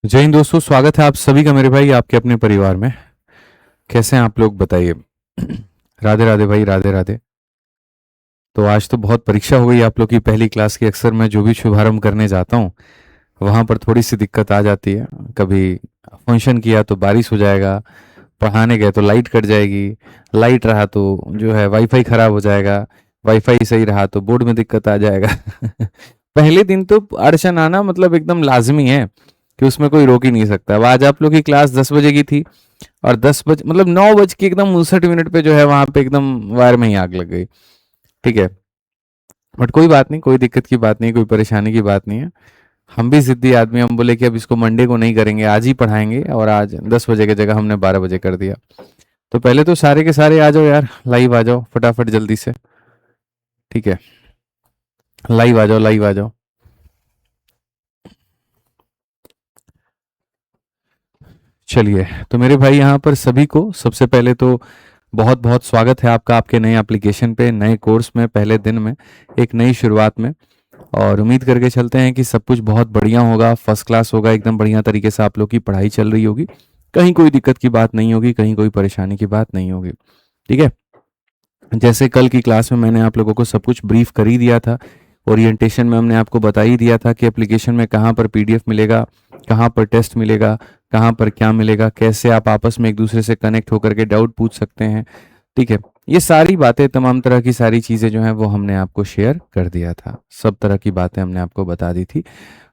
जय हिंद दोस्तों, स्वागत है आप सभी का मेरे भाई आपके अपने परिवार में। कैसे हैं आप लोग बताइए। राधे राधे भाई, राधे राधे। तो आज तो बहुत परीक्षा हो गई आप लोग की पहली क्लास की। अक्सर मैं जो भी शुभारंभ करने जाता हूँ वहाँ पर थोड़ी सी दिक्कत आ जाती है। कभी फंक्शन किया तो बारिश हो जाएगा, पढ़ाने गए तो लाइट कट जाएगी, लाइट रहा तो जो है वाईफाई खराब हो जाएगा, वाईफाई सही रहा तो बोर्ड में दिक्कत आ जाएगा। पहले दिन तो अड़चन आना मतलब एकदम लाजमी है कि उसमें कोई रोक ही नहीं सकता। अब आज आप लोग की क्लास 10 बजे की थी और 10 बज मतलब 9 बज के एकदम 59 मिनट पे जो है वहां पे एकदम वायर में ही आग लग गई। ठीक है, बट कोई बात नहीं, कोई दिक्कत की बात नहीं, कोई परेशानी की बात नहीं है। हम भी जिद्दी आदमी, हम बोले कि अब इसको मंडे को नहीं करेंगे, आज ही पढ़ाएंगे, और आज 10 बजे की जगह हमने 12 बजे कर दिया। तो पहले तो सारे के सारे आ जाओ यार, लाइव आ जाओ फटाफट जल्दी से। ठीक है, लाइव आ जाओ, लाइव आ जाओ। चलिए, तो मेरे भाई यहाँ पर सभी को सबसे पहले तो बहुत बहुत स्वागत है आपका आपके नए एप्लीकेशन पे, नए कोर्स में, पहले दिन में, एक नई शुरुआत में। और उम्मीद करके चलते हैं कि सब कुछ बहुत बढ़िया होगा, फर्स्ट क्लास होगा, एकदम बढ़िया तरीके से आप लोग की पढ़ाई चल रही होगी, कहीं कोई दिक्कत की बात नहीं होगी, कहीं कोई परेशानी की बात नहीं होगी। ठीक है, जैसे कल की क्लास में मैंने आप लोगों को सब कुछ ब्रीफ कर ही दिया था। ओरिएंटेशन में हमने आपको बता ही दिया था कि एप्लीकेशन में कहाँ पर पीडीएफ मिलेगा, कहाँ पर टेस्ट मिलेगा, कहाँ पर क्या मिलेगा, कैसे आप आपस में एक दूसरे से कनेक्ट होकर के डाउट पूछ सकते हैं। ठीक है, ये सारी बातें, तमाम तरह की सारी चीज़ें जो हैं वो हमने आपको शेयर कर दिया था, सब तरह की बातें हमने आपको बता दी थी,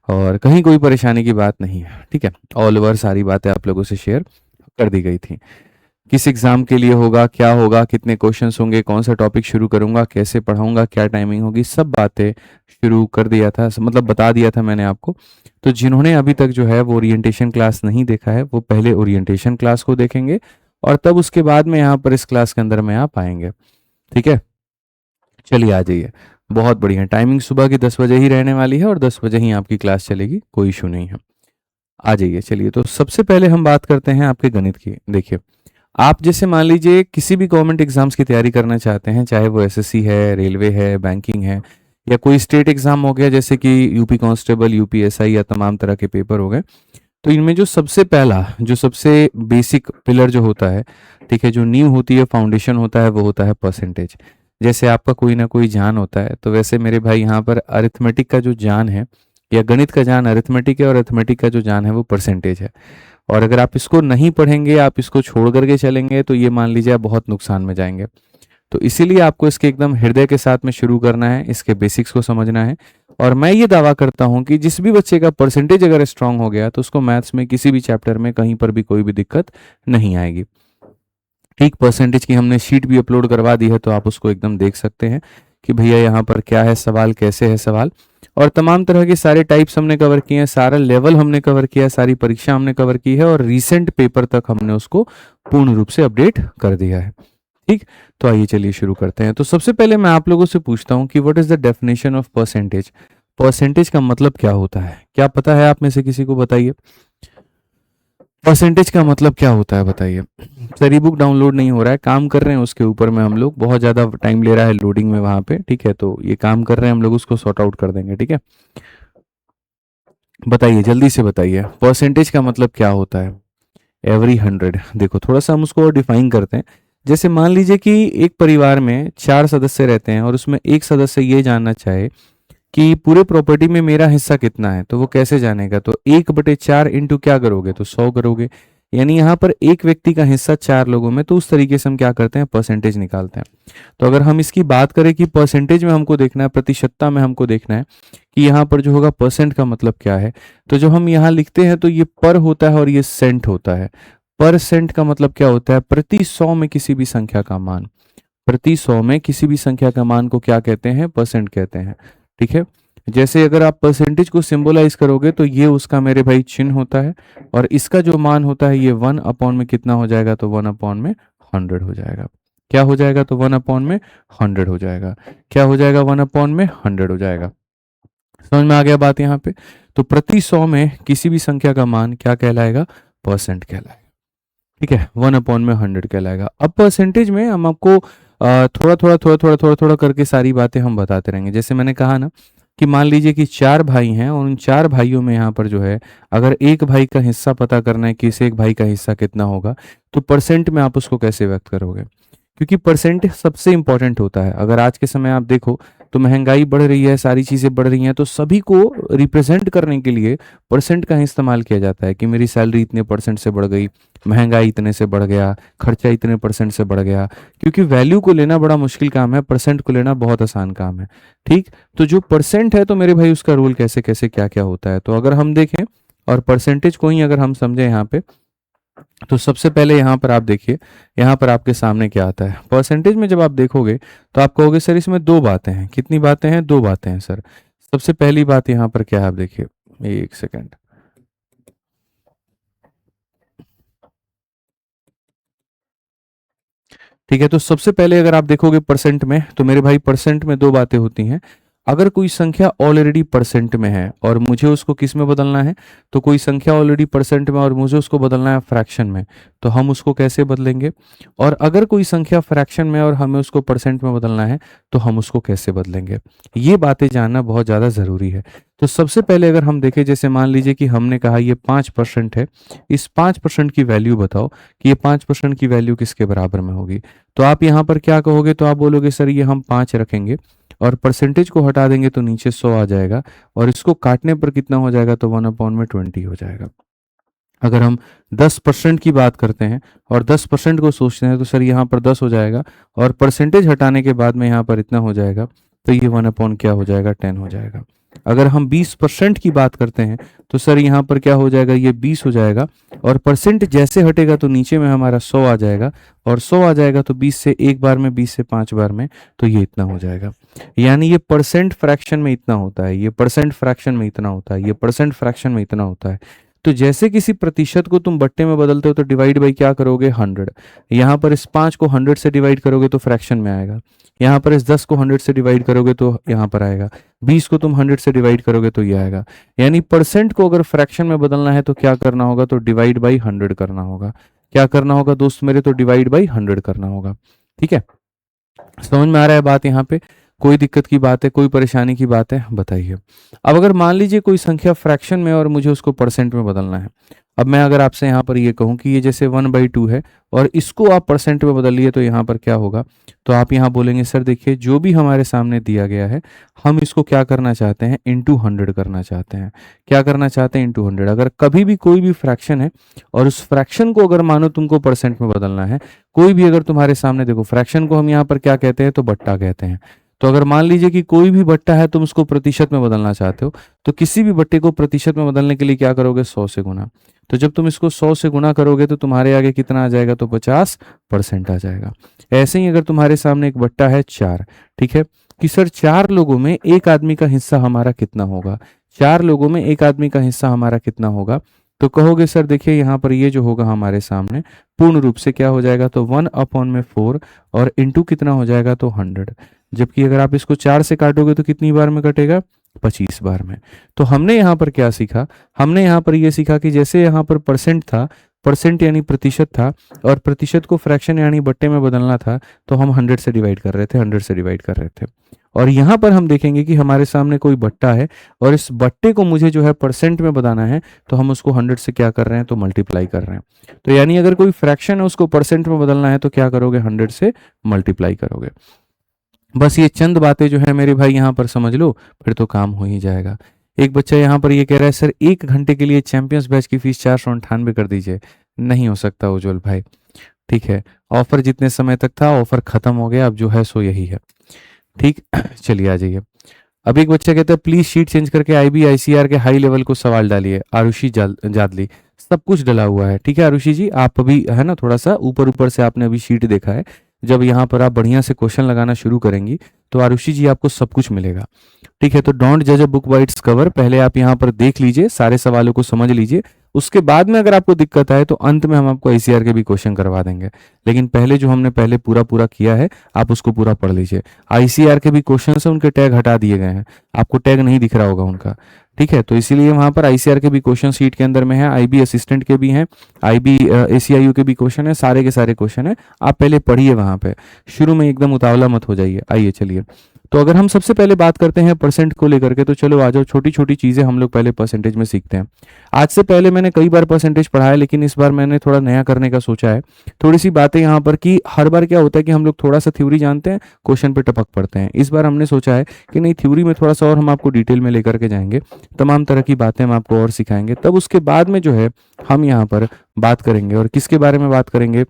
और कहीं कोई परेशानी की बात नहीं है। ठीक है, ऑल ओवर सारी बातें आप लोगों से शेयर कर दी गई थी। किस एग्जाम के लिए होगा, क्या होगा, कितने क्वेश्चंस होंगे, कौन सा टॉपिक शुरू करूंगा, कैसे पढ़ाऊंगा, क्या टाइमिंग होगी, सब बातें शुरू कर दिया था, मतलब बता दिया था मैंने आपको। तो जिन्होंने अभी तक जो है वो ओरिएंटेशन क्लास नहीं देखा है, वो पहले ओरिएंटेशन क्लास को देखेंगे और तब उसके बाद में यहाँ पर इस क्लास के अंदर में आप आएंगे। ठीक है, चलिए आ जाइए। बहुत बढ़िया, टाइमिंग सुबह की 10 बजे ही रहने वाली है और 10 बजे ही आपकी क्लास चलेगी, कोई इशू नहीं है। आ जाइए। चलिए, तो सबसे पहले हम बात करते हैं आपके गणित की। देखिए, आप जैसे मान लीजिए किसी भी गवर्नमेंट एग्जाम्स की तैयारी करना चाहते हैं, चाहे वो एसएससी है, रेलवे है, बैंकिंग है, या कोई स्टेट एग्जाम हो गया जैसे कि यूपी कांस्टेबल, यूपीएसआई, या तमाम तरह के पेपर हो गए। तो इनमें जो सबसे पहला, जो सबसे बेसिक पिलर जो होता है, ठीक है, जो नींव होती है, फाउंडेशन होता है, वो होता है परसेंटेज। जैसे आपका कोई ना कोई जान होता है, तो वैसे मेरे भाई यहाँ पर अरिथमेटिक का जो जान है, या गणित का जान अरिथमेटिक है, और अरिथमेटिक का जो जान है वो परसेंटेज है। और अगर आप इसको नहीं पढ़ेंगे, आप इसको छोड़ करके चलेंगे, तो ये मान लीजिए आप बहुत नुकसान में जाएंगे। तो इसीलिए आपको इसके एकदम हृदय के साथ में शुरू करना है, इसके बेसिक्स को समझना है। और मैं ये दावा करता हूं कि जिस भी बच्चे का परसेंटेज अगर स्ट्रांग हो गया तो उसको मैथ्स में किसी भी चैप्टर में कहीं पर भी कोई भी दिक्कत नहीं आएगी। ठीक, परसेंटेज की हमने शीट भी अपलोड करवा दी है, तो आप उसको एकदम देख सकते हैं कि भैया यहाँ पर क्या है सवाल, कैसे है सवाल, और तमाम तरह के सारे टाइप्स हमने कवर किए हैं, सारा लेवल हमने कवर किया है, सारी परीक्षा हमने कवर की है, और रीसेंट पेपर तक हमने उसको पूर्ण रूप से अपडेट कर दिया है। ठीक, तो आइए चलिए शुरू करते हैं। तो सबसे पहले मैं आप लोगों से पूछता हूँ कि what is the definition of percentage. Percentage का मतलब क्या होता है, क्या पता है आप में से किसी को? बताइए, परसेंटेज का मतलब क्या होता है, बताइए। सर, ई बुक डाउनलोड नहीं हो रहा है, काम कर रहे हैं उसके ऊपर में हम लोग, बहुत ज़्यादा टाइम ले रहा है लोडिंग में वहाँ पे। ठीक है, तो ये काम कर रहे हैं हम लोग, उसको सॉर्ट आउट कर देंगे। ठीक है, बताइए, जल्दी से बताइए, परसेंटेज का मतलब क्या होता है। एवरी 100। देखो, थोड़ा सा हम उसको और डिफाइन करते हैं। जैसे मान लीजिए कि एक परिवार में 4 सदस्य रहते हैं और उसमें एक सदस्य ये जानना चाहे कि पूरे प्रॉपर्टी में मेरा हिस्सा कितना है, तो वो कैसे जानेगा? तो 1/4 इंटू क्या करोगे, तो 100 करोगे। यानी यहाँ पर एक व्यक्ति का हिस्सा 4 लोगों में, तो उस तरीके से हम क्या करते हैं, परसेंटेज निकालते हैं। तो अगर हम इसकी बात करें कि परसेंटेज में हमको देखना है, प्रतिशतता में हमको देखना है कि यहाँ पर जो होगा परसेंट का मतलब क्या है, तो जो हम यहाँ लिखते हैं तो ये पर होता है और ये सेंट होता है। परसेंट का मतलब क्या होता है, प्रति 100 में किसी भी संख्या का मान, प्रति 100 में किसी भी संख्या का मान को क्या कहते हैं, परसेंट कहते हैं। ठीक है, जैसे अगर आप परसेंटेज को सिंबलाइज करोगे तो ये उसका मेरे भाई चिन्ह होता है, और इसका जो मान होता है ये 1 अपॉन में कितना हो जाएगा, तो 1/100 हो जाएगा। क्या हो जाएगा, तो 1/100 हो जाएगा। क्या हो जाएगा, 1/100 हो जाएगा। समझ में आ गया बात यहाँ पे? तो प्रति 100 में किसी भी संख्या का मान क्या कहलाएगा, परसेंट कहलाएगा। ठीक है, 1/100 कहलाएगा। अब परसेंटेज में हम आपको थोड़ा थोड़ा थोड़ा थोड़ा थोड़ा थोड़ा करके सारी बातें हम बताते रहेंगे। जैसे मैंने कहा ना कि मान लीजिए कि 4 भाई हैं और उन 4 भाइयों में यहाँ पर जो है अगर एक भाई का हिस्सा पता करना है कि इस एक भाई का हिस्सा कितना होगा, तो परसेंट में आप उसको कैसे व्यक्त करोगे? क्योंकि परसेंटेज सबसे इंपॉर्टेंट होता है। अगर आज के समय आप देखो तो महंगाई बढ़ रही है, सारी चीज़ें बढ़ रही हैं, तो सभी को रिप्रेजेंट करने के लिए परसेंट का ही इस्तेमाल किया जाता है कि मेरी सैलरी इतने परसेंट से बढ़ गई, महंगाई इतने से बढ़ गया, खर्चा इतने परसेंट से बढ़ गया। क्योंकि वैल्यू को लेना बड़ा मुश्किल काम है, परसेंट को लेना बहुत आसान काम है। ठीक, तो जो परसेंट है तो मेरे भाई उसका रूल कैसे कैसे क्या क्या होता है, तो अगर हम देखें और परसेंटेज को ही अगर हम समझें यहाँ पे, तो सबसे पहले यहाँ पर आप देखिए, यहाँ पर आपके सामने क्या आता है परसेंटेज में। जब आप देखोगे तो आप कहोगे सर इसमें दो बातें हैं। कितनी बातें हैं? दो बातें हैं सर। सबसे पहली बात यहाँ पर क्या है, आप देखिए, एक सेकेंड। ठीक है, तो सबसे पहले अगर आप देखोगे परसेंट में, तो मेरे भाई परसेंट में दो बातें होती हैं। अगर कोई संख्या ऑलरेडी परसेंट में है और मुझे उसको किस में बदलना है, तो कोई संख्या ऑलरेडी परसेंट में और मुझे उसको बदलना है फ्रैक्शन में, तो हम उसको कैसे बदलेंगे? और अगर कोई संख्या फ्रैक्शन में और हमें उसको परसेंट में बदलना है, तो हम उसको कैसे बदलेंगे? ये बातें जानना बहुत ज़्यादा ज़रूरी है। तो सबसे पहले अगर हम देखें, जैसे मान लीजिए कि हमने कहा ये 5% है, इस 5% की वैल्यू बताओ कि ये 5% की वैल्यू किसके बराबर में होगी। तो आप यहाँ पर क्या कहोगे, तो आप बोलोगे सर ये हम 5 रखेंगे और परसेंटेज को हटा देंगे तो नीचे 100 आ जाएगा, और इसको काटने पर कितना हो जाएगा, तो 1/20 हो जाएगा। अगर हम 10% की बात करते हैं और 10% को सोचते हैं, तो सर यहाँ पर 10 हो जाएगा और परसेंटेज हटाने के बाद में यहाँ पर इतना हो जाएगा, तो ये 1 क्या हो जाएगा, 10 हो जाएगा। अगर हम 20% की बात करते हैं, तो सर यहाँ पर क्या हो जाएगा, ये 20 हो जाएगा और परसेंट जैसे हटेगा तो नीचे में हमारा 100 आ जाएगा, और 100 आ जाएगा तो 20 से एक बार में, 20 से 5 बार में, तो ये इतना हो जाएगा। यानी ये परसेंट फ्रैक्शन में इतना होता है, ये परसेंट फ्रैक्शन में इतना होता है, ये परसेंट फ्रैक्शन में इतना होता है। तो जैसे किसी प्रतिशत को तुम बट्टे में बदलते हो तो डिवाइड बाई क्या करोगे, 100। यहाँ पर इस 5 को 100 से डिवाइड करोगे तो फ्रैक्शन में आएगा। यहाँ पर इस 10 को 100 से डिवाइड करोगे तो यहाँ पर आएगा। 20 को तुम 100 से डिवाइड करोगे तो ये आएगा। यानी परसेंट को अगर फ्रैक्शन में बदलना है तो क्या करना होगा, तो डिवाइड बाई 100 करना होगा। क्या करना होगा दोस्त मेरे, तो डिवाइड बाई 100 करना होगा। ठीक है, समझ में आ रहा है बात? यहाँ पे कोई दिक्कत की बात है, कोई परेशानी की बात है, बताइए। अब अगर मान लीजिए कोई संख्या फ्रैक्शन में और मुझे उसको परसेंट में बदलना है, अब मैं अगर आपसे यहाँ पर ये कहूँ कि ये जैसे 1/2 है और इसको आप परसेंट में बदलिए, तो यहाँ पर क्या होगा, तो आप यहाँ बोलेंगे सर देखिए जो भी हमारे सामने दिया गया है, हम इसको क्या करना चाहते हैं, इंटू 100 करना चाहते हैं। क्या करना चाहते हैं, इंटू 100। अगर कभी भी कोई भी फ्रैक्शन है और उस फ्रैक्शन को अगर मानो तुमको परसेंट में बदलना है, कोई भी अगर तुम्हारे सामने, देखो फ्रैक्शन को हम यहाँ पर क्या कहते हैं, तो बट्टा कहते हैं। तो अगर मान लीजिए कि कोई भी बट्टा है, तुम उसको प्रतिशत में बदलना चाहते हो, तो किसी भी बट्टे को प्रतिशत में बदलने के लिए क्या करोगे, 100 से गुना। तो जब तुम इसको 100 से गुना करोगे तो तुम्हारे आगे कितना आ जाएगा, तो 50% आ जाएगा। ऐसे ही अगर तुम्हारे सामने एक बट्टा है 4, ठीक है, कि सर 4 लोगों में एक आदमी का हिस्सा हमारा कितना होगा, 4 लोगों में एक आदमी का हिस्सा हमारा कितना होगा, तो कहोगे सर देखिए यहाँ पर ये जो होगा हमारे सामने पूर्ण रूप से क्या हो जाएगा, तो 1/4 और इंटू कितना हो जाएगा, तो 100। जबकि अगर आप इसको 4 से काटोगे तो कितनी बार में कटेगा, 25 बार में। तो हमने यहाँ पर क्या सीखा, हमने यहाँ पर ये सीखा कि जैसे यहाँ पर परसेंट था, परसेंट यानी प्रतिशत था, और प्रतिशत को फ्रैक्शन यानी बट्टे में बदलना था, तो हम 100 से डिवाइड कर रहे थे, 100 से डिवाइड कर रहे थे। और यहाँ पर हम देखेंगे कि हमारे सामने कोई बट्टा है और इस बट्टे को मुझे जो है परसेंट में बताना है, तो हम उसको 100 से क्या कर रहे हैं, तो मल्टीप्लाई कर रहे हैं। तो यानी अगर कोई फ्रैक्शन है उसको परसेंट में बदलना है तो क्या करोगे, 100 से मल्टीप्लाई करोगे। बस ये चंद बातें जो है मेरे भाई यहाँ पर समझ लो, फिर तो काम हो ही जाएगा। एक बच्चा यहाँ पर ये कह रहा है सर 1 घंटे के लिए चैंपियंस बैच की फीस 498 कर दीजिए। नहीं हो सकता उज्जवल भाई, ठीक है, ऑफर जितने समय तक था ऑफर खत्म हो गया, अब जो है सो यही है। ठीक, चलिए आ जाइए। अब एक बच्चा कहता है प्लीज शीट चेंज करके आईबी आईसीआर के हाई लेवल को सवाल डालिए। आरुषि जादली, सब कुछ डला हुआ है। ठीक है आरुषि जी, आप अभी है ना थोड़ा सा ऊपर ऊपर से आपने अभी शीट देखा है, जब यहाँ पर आप बढ़िया से क्वेश्चन लगाना शुरू करेंगी तो आरुषि जी आपको सब कुछ मिलेगा। ठीक है, तो डोंट जज a book by its cover, पहले आप यहाँ पर देख लीजिए, सारे सवालों को समझ लीजिए, उसके बाद में अगर आपको दिक्कत आए तो अंत में हम आपको आईसीआर के भी क्वेश्चन करवा देंगे। लेकिन पहले जो हमने पहले पूरा पूरा किया है आप उसको पूरा पढ़ लीजिए। आईसीआर के भी क्वेश्चन है, उनके टैग हटा दिए गए हैं, आपको टैग नहीं दिख रहा होगा उनका। ठीक है, तो इसीलिए वहां पर आईसीआर के भी क्वेश्चन सीट के अंदर में है, आईबी असिस्टेंट के भी हैं, आईबी एसीआईयू के भी क्वेश्चन है, सारे के सारे क्वेश्चन है। आप पहले पढ़िए वहां पे, शुरू में एकदम उतावला मत हो जाइए। आइए चलिए, तो अगर हम सबसे पहले बात करते हैं परसेंट को लेकर के, तो चलो आ जाओ, छोटी छोटी चीज़ें हम लोग पहले परसेंटेज में सीखते हैं। आज से पहले मैंने कई बार परसेंटेज पढ़ा है, लेकिन इस बार मैंने थोड़ा नया करने का सोचा है। थोड़ी सी बातें यहाँ पर कि हर बार क्या होता है कि हम लोग थोड़ा सा थ्योरी जानते हैं, क्वेश्चन पे टपक पड़ते हैं। इस बार हमने सोचा है कि नहीं, थ्योरी में थोड़ा सा और हम आपको डिटेल में लेकर के जाएंगे, तमाम तरह की बातें हम आपको और सिखाएंगे। तब उसके बाद में जो है हम यहाँ पर बात करेंगे, और किसके बारे में बात करेंगे,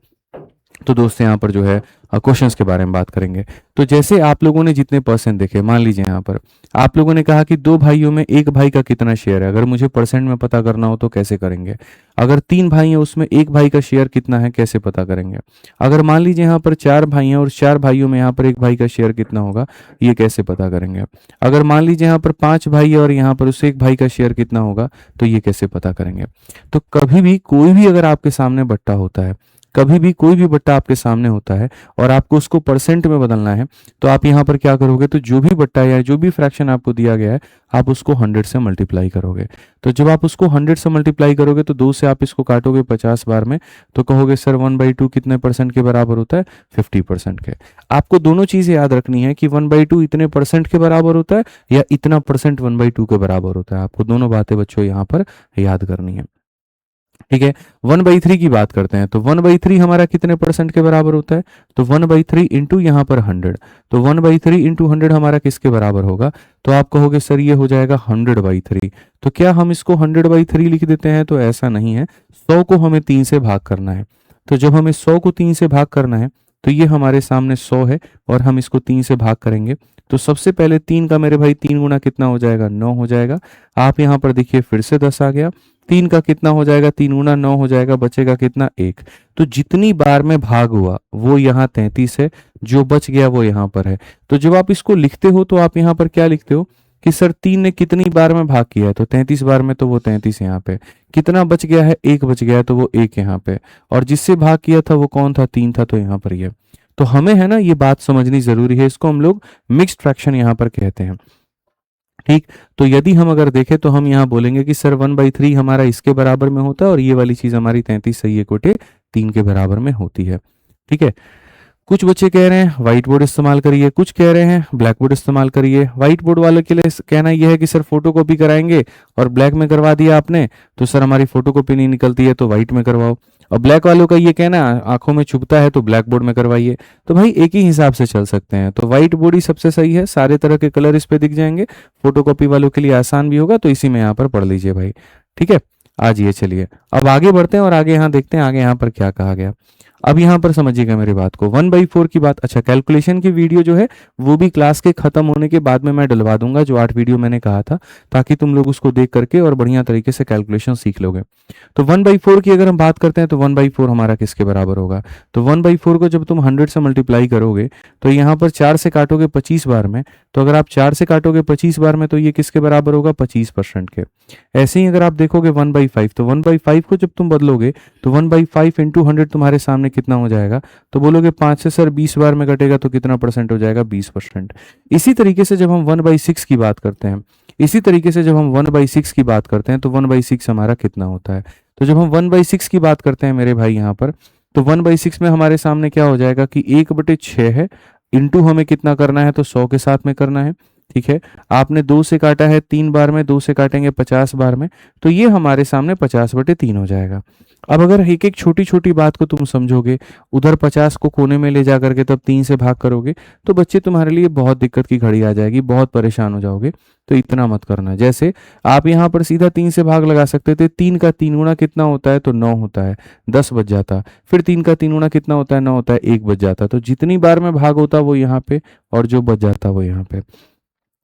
तो दोस्तों यहाँ पर जो है क्वेश्चंस के बारे में बात करेंगे। तो जैसे आप लोगों ने जितने परसेंट देखे, मान लीजिए यहाँ पर आप लोगों ने कहा कि दो भाइयों में एक भाई का कितना शेयर है। अगर मुझे परसेंट में पता करना हो तो कैसे करेंगे। अगर तीन भाई हैं, उसमें एक भाई का शेयर कितना है, कैसे पता करेंगे। अगर मान लीजिए यहाँ पर चार भाई हैं और चार भाइयों में यहाँ पर एक भाई का शेयर कितना होगा, ये कैसे पता करेंगे। अगर मान लीजिए यहाँ पर पांच भाई है और यहाँ पर उस एक भाई का शेयर कितना होगा, तो ये कैसे पता करेंगे। तो कभी भी कोई भी अगर आपके सामने बट्टा होता है, कभी भी कोई भी बट्टा आपके सामने होता है और आपको उसको परसेंट में बदलना है, तो आप यहाँ पर क्या करोगे, तो जो भी बट्टा या जो भी फ्रैक्शन आपको दिया गया है, आप उसको 100 से मल्टीप्लाई करोगे। तो जब आप उसको 100 से मल्टीप्लाई करोगे तो 2 से आप इसको काटोगे 50 बार में, तो कहोगे सर 1/2 कितने परसेंट के बराबर होता है, 50% के। आपको दोनों चीजें याद रखनी है कि 1/2 इतने परसेंट के बराबर होता है या इतना परसेंट 1/2 के बराबर होता है। आपको दोनों बातें बच्चों यहाँ पर याद करनी है, ठीक है। 1/3 की बात करते हैं, तो 1/3 हमारा कितने परसेंट के बराबर होता है, तो 1/3 इंटू यहाँ पर 100, तो 1/3 इंटू 100 हमारा किसके बराबर होगा, तो आप कहोगे सर ये हो जाएगा 100/3। तो क्या हम इसको 100/3 लिख देते हैं, तो ऐसा नहीं है, 100 को हमें 3 से भाग करना है। तो जब हमें 100 को 3 से भाग करना है, तो ये हमारे सामने 100 है और हम इसको 3 से भाग करेंगे। तो सबसे पहले 3 का मेरे भाई 3 गुना कितना हो जाएगा, 9 हो जाएगा। आप यहाँ पर देखिए फिर से 10 आ गया, 3 का कितना हो जाएगा, 3 गुना 9 हो जाएगा, बचेगा कितना, 1। तो जितनी बार में भाग हुआ वो यहाँ 33 है, जो बच गया वो यहाँ पर है। तो जब आप इसको लिखते हो तो आप यहाँ पर क्या लिखते हो कि सर 3 ने कितनी बार में भाग किया है, तो 33 बार में, तो वो 33 यहाँ पे। कितना बच गया है, 1 बच गया है, तो वो 1 यहाँ पे। और जिससे भाग किया था वो कौन था, 3 था, तो यहाँ पर ये। तो हमें है ना ये बात समझनी जरूरी है, इसको हम लोग मिक्स्ड फ्रैक्शन यहाँ पर कहते हैं, ठीक। तो यदि हम अगर देखें तो हम यहाँ बोलेंगे कि सर 1/3 हमारा इसके बराबर में होता है और ये वाली चीज हमारी 33 सही है कोटे 3 के बराबर में होती है, ठीक है। कुछ बच्चे कह रहे हैं व्हाइट बोर्ड इस्तेमाल करिए, कुछ कह रहे हैं ब्लैक बोर्ड इस्तेमाल करिए। व्हाइट बोर्ड वाले के लिए कहना यह है कि सर फोटो कॉपी कराएंगे और ब्लैक में करवा दिया आपने, तो सर हमारी फोटो कॉपी नहीं निकलती है, तो व्हाइट में करवाओ। और ब्लैक वालों का ये कहना आंखों में चुभता है, तो ब्लैक बोर्ड में करवाइए। तो भाई एक ही हिसाब से चल सकते हैं, तो व्हाइट बोर्ड ही सबसे सही है, सारे तरह के कलर इस पे दिख जाएंगे, फोटो कॉपी वालों के लिए आसान भी होगा, तो इसी में यहाँ पर पढ़ लीजिए भाई, ठीक है। आज ये चलिए अब आगे बढ़ते हैं और आगे यहाँ देखते हैं आगे यहाँ पर क्या कहा गया। अब यहाँ पर समझिएगा मेरी बात को, 1/4 की बात। अच्छा, कैलकुलेशन की वीडियो जो है वो भी क्लास के खत्म होने के बाद में मैं डलवा दूंगा, जो 8 वीडियो मैंने कहा था, ताकि तुम लोग उसको देख करके और बढ़िया तरीके से कैलकुलेशन सीख लोगे। तो 1/4 की अगर हम बात करते हैं तो 1/4 हमारा किसके बराबर होगा, तो 1/4 को जब तुम 100 से मल्टीप्लाई करोगे तो यहाँ पर 4 से काटोगे 25 बार में, तो अगर आप 4 से काटोगे 25 बार में तो ये किसके बराबर होगा, 25% के। ऐसे ही अगर आप देखोगे 1/5, तो 1/5 को जब तुम बदलोगे तो 1/5 इंटू 100 तुम्हारे सामने कितना हो जाएगा, तो बोलोगे 5 से सर 20 बार में कटेगा तो कितना परसेंट हो जाएगा, 20%। इसी तरीके से जब हम 1/6 की बात करते हैं, इसी तरीके से जब हम 1/6 की बात करते हैं तो 1/6 हमारा कितना होता है, तो जब हम 1/6 की बात करते हैं मेरे भाई यहाँ पर, तो 1/6 में हमारे सामने क्या हो जाएगा कि 1/6 है, इंटू हमें कितना करना है, तो 100 के साथ में करना है, ठीक है। आपने 2 से काटा है 3 बार में, 2 से काटेंगे 50 बार में, तो ये हमारे सामने 50/3 हो जाएगा। अब अगर एक एक छोटी छोटी बात को तुम समझोगे, उधर 50 को कोने में ले जा करके तब 3 से भाग करोगे, तो बच्चे तुम्हारे लिए बहुत दिक्कत की घड़ी आ जाएगी, बहुत परेशान हो जाओगे। तो इतना मत करना। जैसे आप यहाँ पर सीधा 3 से भाग लगा सकते थे, 3 का 3 गुना कितना होता है, तो 9 होता है, 10 बच जाता। फिर 3 का 3 गुना कितना होता है, 9 होता है, 1 बच जाता। तो जितनी बार में भाग होता वो यहाँ पे और जो बच जाता वो यहाँ पे।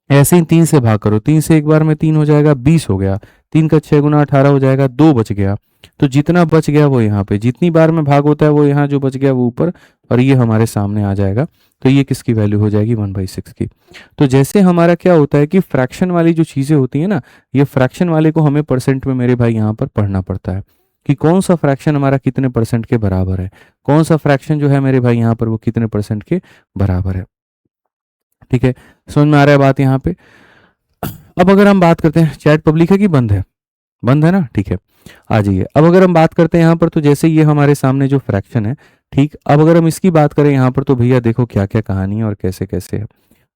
ऐसे ही 3 से भाग करो, 3 से एक बार में 3 हो जाएगा, 20 हो गया। 3 का 6 गुना 18 हो जाएगा, 2 बच गया। तो जितना बच गया वो यहाँ पे, जितनी बार में भाग होता है वो यहाँ जो बच गया वो ऊपर, और ये हमारे सामने आ जाएगा। तो ये किसकी वैल्यू हो जाएगी, 1/6 की। तो जैसे हमारा क्या होता है कि फ्रैक्शन वाली जो चीजें होती है ना, ये फ्रैक्शन वाले को हमें परसेंट में मेरे भाई यहाँ पर पढ़ना पड़ता है कि कौन सा फ्रैक्शन हमारा कितने परसेंट के बराबर है, कौन सा फ्रैक्शन जो है मेरे भाई यहाँ पर वो कितने परसेंट के बराबर है, ठीक है। समझ में आ रहा है बात यहाँ पे। अब अगर हम बात करते हैं, चैट पब्लिक है कि बंद है, बंद है ना, ठीक है, आ जाइए। अब अगर हम बात करते हैं यहाँ पर, तो जैसे ये हमारे सामने जो फ्रैक्शन है, ठीक। अब अगर हम इसकी बात करें यहाँ पर, तो भैया देखो क्या क्या कहानी है और कैसे कैसे है।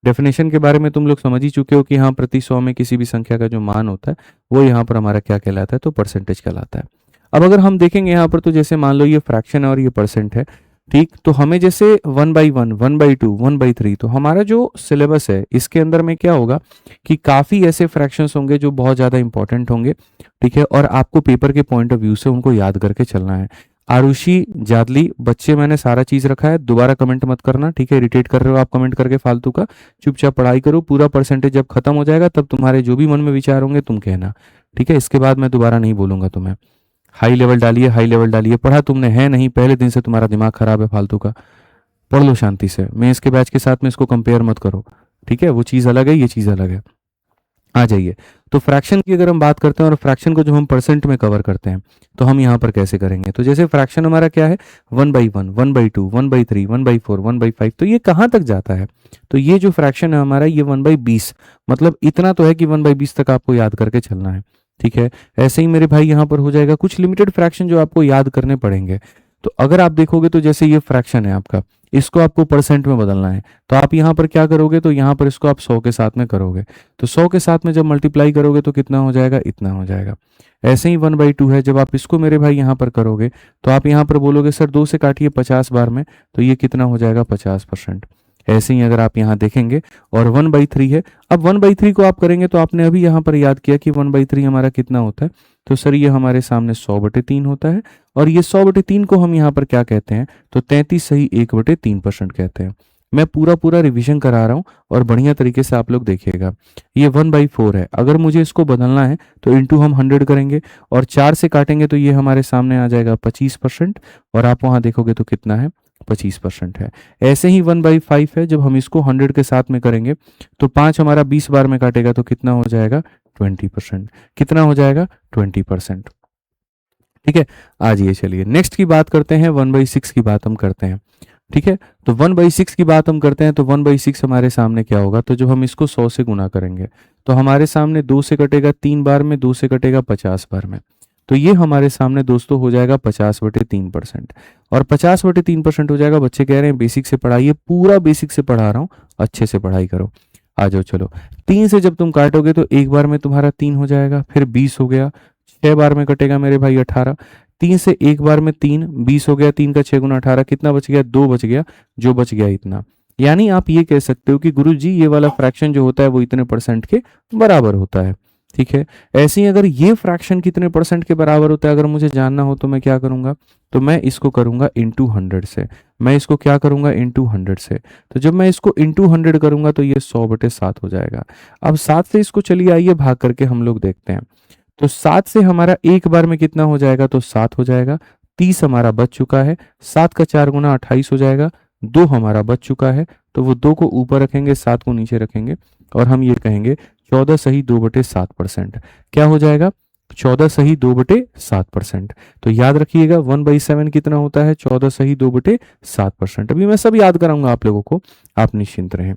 डेफिनेशन के बारे में तुम लोग समझ ही चुके हो कि हाँ प्रति 100 में किसी भी संख्या का जो मान होता है वो यहाँ पर हमारा क्या कहलाता है, तो परसेंटेज कहलाता है। अब अगर हम देखेंगे यहाँ पर, तो जैसे मान लो ये फ्रैक्शन है और ये परसेंट है, ठीक, तो हमें जैसे 1/1, 1/2, 1/3, तो हमारा जो सिलेबस है इसके अंदर में क्या होगा कि काफ़ी ऐसे फ्रैक्शंस होंगे जो बहुत ज़्यादा इंपॉर्टेंट होंगे, ठीक है, और आपको पेपर के पॉइंट ऑफ व्यू से उनको याद करके चलना है। आरुषि, जादली, बच्चे मैंने सारा चीज़ रखा है, दोबारा कमेंट मत करना, ठीक है, इरिटेट कर रहे हो आप कमेंट करके फालतू का, चुपचाप पढ़ाई करो, पूरा परसेंटेज जब खत्म हो जाएगा तब तुम्हारे जो भी मन में विचार होंगे तुम कहना, ठीक है, इसके बाद मैं दोबारा नहीं बोलूंगा तुम्हें। हाई लेवल डालिए, हाई लेवल डालिए, पढ़ा तुमने है नहीं, पहले दिन से तुम्हारा दिमाग खराब है फालतू का, पढ़ लो शांति से, मैं इसके बैच के साथ में इसको कंपेयर मत करो, ठीक है, वो चीज़ अलग है, ये चीज़ अलग है। आ जाइए, तो फ्रैक्शन की अगर हम बात करते हैं और फ्रैक्शन को जो हम परसेंट में कवर करते हैं तो हम यहाँ पर कैसे करेंगे, तो जैसे फ्रैक्शन हमारा क्या है 1/1, 1/2, 1/3, 1/4, 1/5, तो ये कहाँ तक जाता है, तो ये जो फ्रैक्शन है हमारा ये 1/20, मतलब इतना तो है कि 1/20 तक आपको याद करके चलना है, ठीक है। ऐसे ही मेरे भाई यहाँ पर हो जाएगा कुछ लिमिटेड फ्रैक्शन जो आपको याद करने पड़ेंगे। तो अगर आप देखोगे तो जैसे ये फ्रैक्शन है आपका, इसको आपको परसेंट में बदलना है, तो आप यहाँ पर क्या करोगे, तो यहाँ पर इसको आप 100 के साथ में करोगे, तो 100 के साथ में जब मल्टीप्लाई करोगे तो कितना हो जाएगा, इतना हो जाएगा। ऐसे ही 1/2 है, जब आप इसको मेरे भाई यहाँ पर करोगे तो आप यहाँ पर बोलोगे सर 2 से काटिए 50 बार में, तो ये कितना हो जाएगा 50%। ऐसे ही अगर आप यहाँ देखेंगे और 1/3 है, अब 1/3 को आप करेंगे तो आपने अभी यहाँ पर याद किया कि 1/3 हमारा कितना होता है, तो सर ये हमारे सामने 100/3 होता है, और ये 100/3 को हम यहाँ पर क्या कहते हैं, तो 33 सही 1/3% कहते हैं। मैं पूरा पूरा रिवीजन करा रहा हूँ और बढ़िया तरीके से आप लोग देखिएगा। ये 1/4 है, अगर मुझे इसको बदलना है तो इंटू हम 100 करेंगे और 4 से काटेंगे तो ये हमारे सामने आ जाएगा 25%, और आप वहाँ देखोगे तो कितना है 25% है। ऐसे ही 1/5 है, जब हम इसको 100 के साथ में करेंगे तो 5 हमारा 20 बार में काटेगा तो कितना हो जाएगा 20%, कितना हो जाएगा 20%, ठीक है। आज ये चलिए नेक्स्ट की बात करते हैं, 1/6 की बात हम करते हैं, ठीक है। तो 1/6 की बात हम करते हैं तो 1/6 हमारे सामने क्या होगा, तो जब हम इसको 100 से गुना करेंगे तो हमारे सामने 2 से कटेगा 3 बार में, 2 से कटेगा 50 बार में, तो ये हमारे सामने दोस्तों हो जाएगा 50/3%, और 50/3% हो जाएगा। बच्चे कह रहे हैं बेसिक से पढ़ाइए, पूरा बेसिक से पढ़ा रहा हूँ, अच्छे से पढ़ाई करो। आ जाओ चलो, 3 से जब तुम काटोगे तो एक बार में तुम्हारा 3 हो जाएगा, फिर 20 हो गया, 6 बार में कटेगा मेरे भाई 18, 3 से एक बार में 3, 20 हो गया, 3 का 6 गुना 18, कितना बच गया 2 बच गया, जो बच गया इतना। यानी आप ये कह सकते हो कि गुरु जी ये वाला फ्रैक्शन जो होता है वो इतने परसेंट के बराबर होता है, ठीक है। ऐसे ही अगर ये फ्रैक्शन कितने परसेंट के बराबर होता है अगर मुझे जानना हो तो मैं क्या करूंगा, तो मैं इसको करूंगा इंटू 100 से, मैं इसको क्या करूंगा इंटू 100 से, तो जब मैं इसको इंटू 100 करूंगा तो ये 100/7 हो जाएगा। अब 7 से इसको चलिए आइए भाग करके हम लोग देखते हैं, तो 7 से हमारा एक बार में कितना हो जाएगा, तो 7 हो जाएगा, 30 हमारा बच चुका है, 7 का 4 गुना 28 हो जाएगा, 2 हमारा बच चुका है, तो वो 2 को ऊपर रखेंगे 7 को नीचे रखेंगे और हम ये कहेंगे 14 सही 2/7%, क्या हो जाएगा 14 सही 2/7%। तो याद रखिएगा 1/7 कितना होता है, 14 सही 2/7%। अभी मैं सब याद कराऊंगा आप लोगों को, आप निश्चिंत रहें,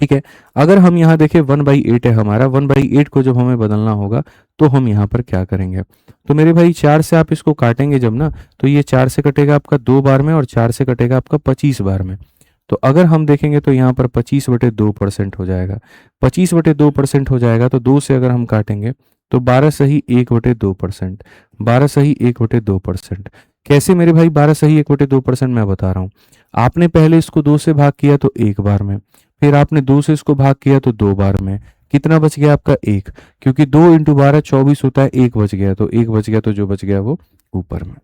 ठीक है। अगर हम यहाँ देखें 1/8 है हमारा, 1/8 को जब हमें बदलना होगा तो हम यहाँ पर क्या करेंगे, तो मेरे भाई 4 से आप इसको काटेंगे जब ना, तो ये 4 से कटेगा आपका 2 बार में और 4 से कटेगा आपका 25 बार में, तो अगर हम देखेंगे तो यहाँ पर 25/2% हो जाएगा, 25/2% हो जाएगा, तो 2 से अगर हम काटेंगे तो 12 सही 1/2%, 12 सही 1/2%। कैसे मेरे भाई 12 सही 1/2%, मैं बता रहा हूँ। आपने पहले इसको 2 से भाग किया तो एक बार में, फिर आपने 2 से इसको भाग किया तो 2 बार में, कितना बच गया आपका 1, क्योंकि 2 × 12 24 होता है, 1 बच गया, तो 1 बच गया, तो जो बच गया वो ऊपर में,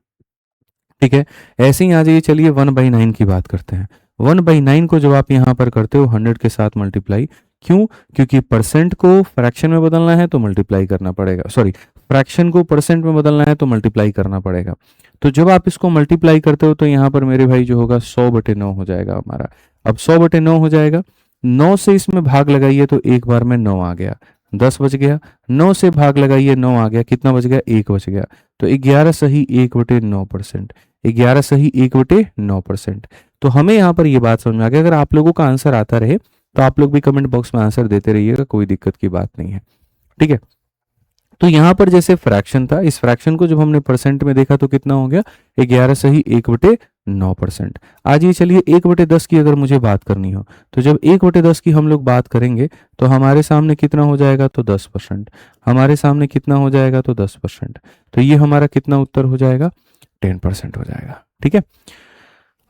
ठीक है। ऐसे ही आ जाइए, चलिए 1/9 की बात करते हैं। 1/9 को जब आप यहाँ पर करते हो 100 के साथ मल्टीप्लाई, क्यों, क्योंकि परसेंट को फ्रैक्शन में बदलना है तो मल्टीप्लाई करना पड़ेगा, सॉरी फ्रैक्शन को परसेंट में बदलना है तो मल्टीप्लाई करना पड़ेगा। तो जब आप इसको मल्टीप्लाई करते हो तो यहाँ पर मेरे भाई जो होगा 100/9 हो जाएगा हमारा। अब 100/9 हो जाएगा, 9 से इसमें भाग लगाइए तो एक बार में 9 आ गया, 10 बच गया, 9 से भाग लगाइए 9 आ गया, कितना बच गया 1 बच गया, तो 11 सही 1/9%, 11 सही 1/9%। तो हमें यहाँ पर ये बात समझ में आ गया। अगर आप लोगों का आंसर आता रहे तो आप लोग भी कमेंट बॉक्स में आंसर देते रहिएगा, कोई दिक्कत की बात नहीं है, ठीक है। तो यहाँ पर जैसे फ्रैक्शन था, इस फ्रैक्शन को जब हमने परसेंट में देखा तो कितना हो गया, 11 सही 1/9%। आज ये चलिए 1/10 की अगर मुझे बात करनी हो, तो जब 1/10 की हम लोग बात करेंगे तो हमारे सामने कितना हो जाएगा, तो 10%। हमारे सामने कितना हो जाएगा, तो 10%। तो ये हमारा कितना उत्तर हो जाएगा, 10% हो जाएगा। ठीक है,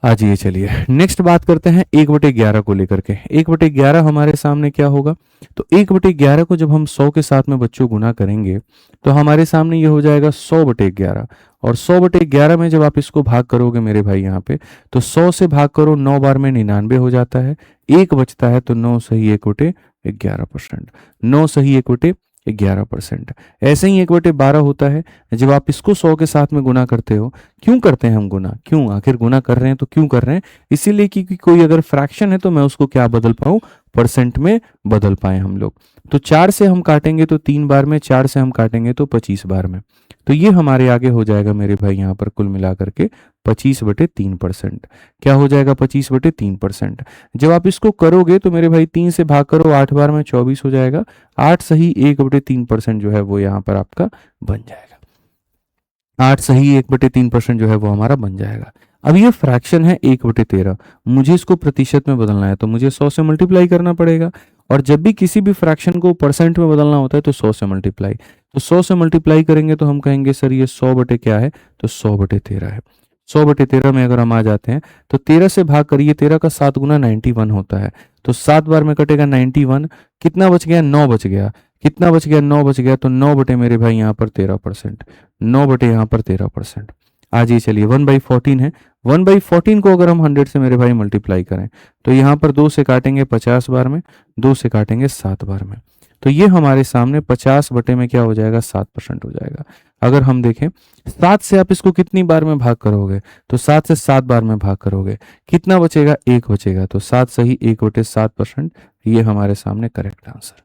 आज ये चलिए नेक्स्ट बात करते हैं 1/11 को लेकर के। 1/11 हमारे सामने क्या होगा, तो 1/11 को जब हम 100 के साथ में बच्चों गुना करेंगे तो हमारे सामने ये हो जाएगा 100/11। और 100/11 में जब आप इसको भाग करोगे मेरे भाई यहाँ पे, तो 100 से भाग करो 9 बार में 99 हो जाता है, एक बचता है, तो 9 सही 1/11%। 9 सही 1/11%। ऐसे ही 1/12 होता है, जब आप इसको 100 के साथ में गुना करते हो। क्यों करते हैं हम गुना, क्यों आखिर गुना कर रहे हैं, तो क्यों कर रहे हैं, इसीलिए कि कोई अगर फ्रैक्शन है तो मैं उसको क्या बदल पाऊं, परसेंट में बदल पाए हम लोग। तो 4 से हम काटेंगे तो 3 बार में, 4 से हम काटेंगे तो 25 बार में। तो ये हमारे आगे हो जाएगा मेरे भाई यहाँ पर कुल मिलाकर के 25/3%। क्या हो जाएगा, 25/3%। जब आप इसको करोगे तो मेरे भाई 3 से भाग करो 8 बार में, 24 हो जाएगा। 8 सही 1/3% जो है वो यहाँ पर आपका बन जाएगा। 8 सही 1/3% जो है वो हमारा बन जाएगा। अब ये फ्रैक्शन है 1/13, मुझे इसको प्रतिशत में बदलना है तो मुझे 100 से मल्टीप्लाई करना पड़ेगा। और जब भी किसी भी फ्रैक्शन को परसेंट में बदलना होता है तो 100 से मल्टीप्लाई। तो 100 से मल्टीप्लाई करेंगे तो हम कहेंगे सर ये 100 बटे क्या है, तो 100/13 है। 100/13 में अगर हम आ जाते हैं तो 13 से भाग करिए, 13 का 7 गुना 91 होता है, तो 7 बार में कटेगा 91। कितना बच गया, 9 बच गया। कितना बच गया, 9 बच गया। तो 9 बटे मेरे भाई यहाँ पर 13%। 9 बटे यहाँ पर 13%। आज ये चलिए 1/14 है। 1/14 को अगर हम 100 से मेरे भाई मल्टीप्लाई करें तो यहाँ पर 2 से काटेंगे 50 बार में, 2 से काटेंगे 7 बार में। तो ये हमारे सामने 50 बटे में क्या हो जाएगा, 7% हो जाएगा। अगर हम देखें 7 से आप इसको कितनी बार में भाग करोगे, तो 7 से 7 बार में भाग करोगे, कितना बचेगा, 1 बचेगा। तो 7 सही 1/7%, ये हमारे सामने करेक्ट आंसर।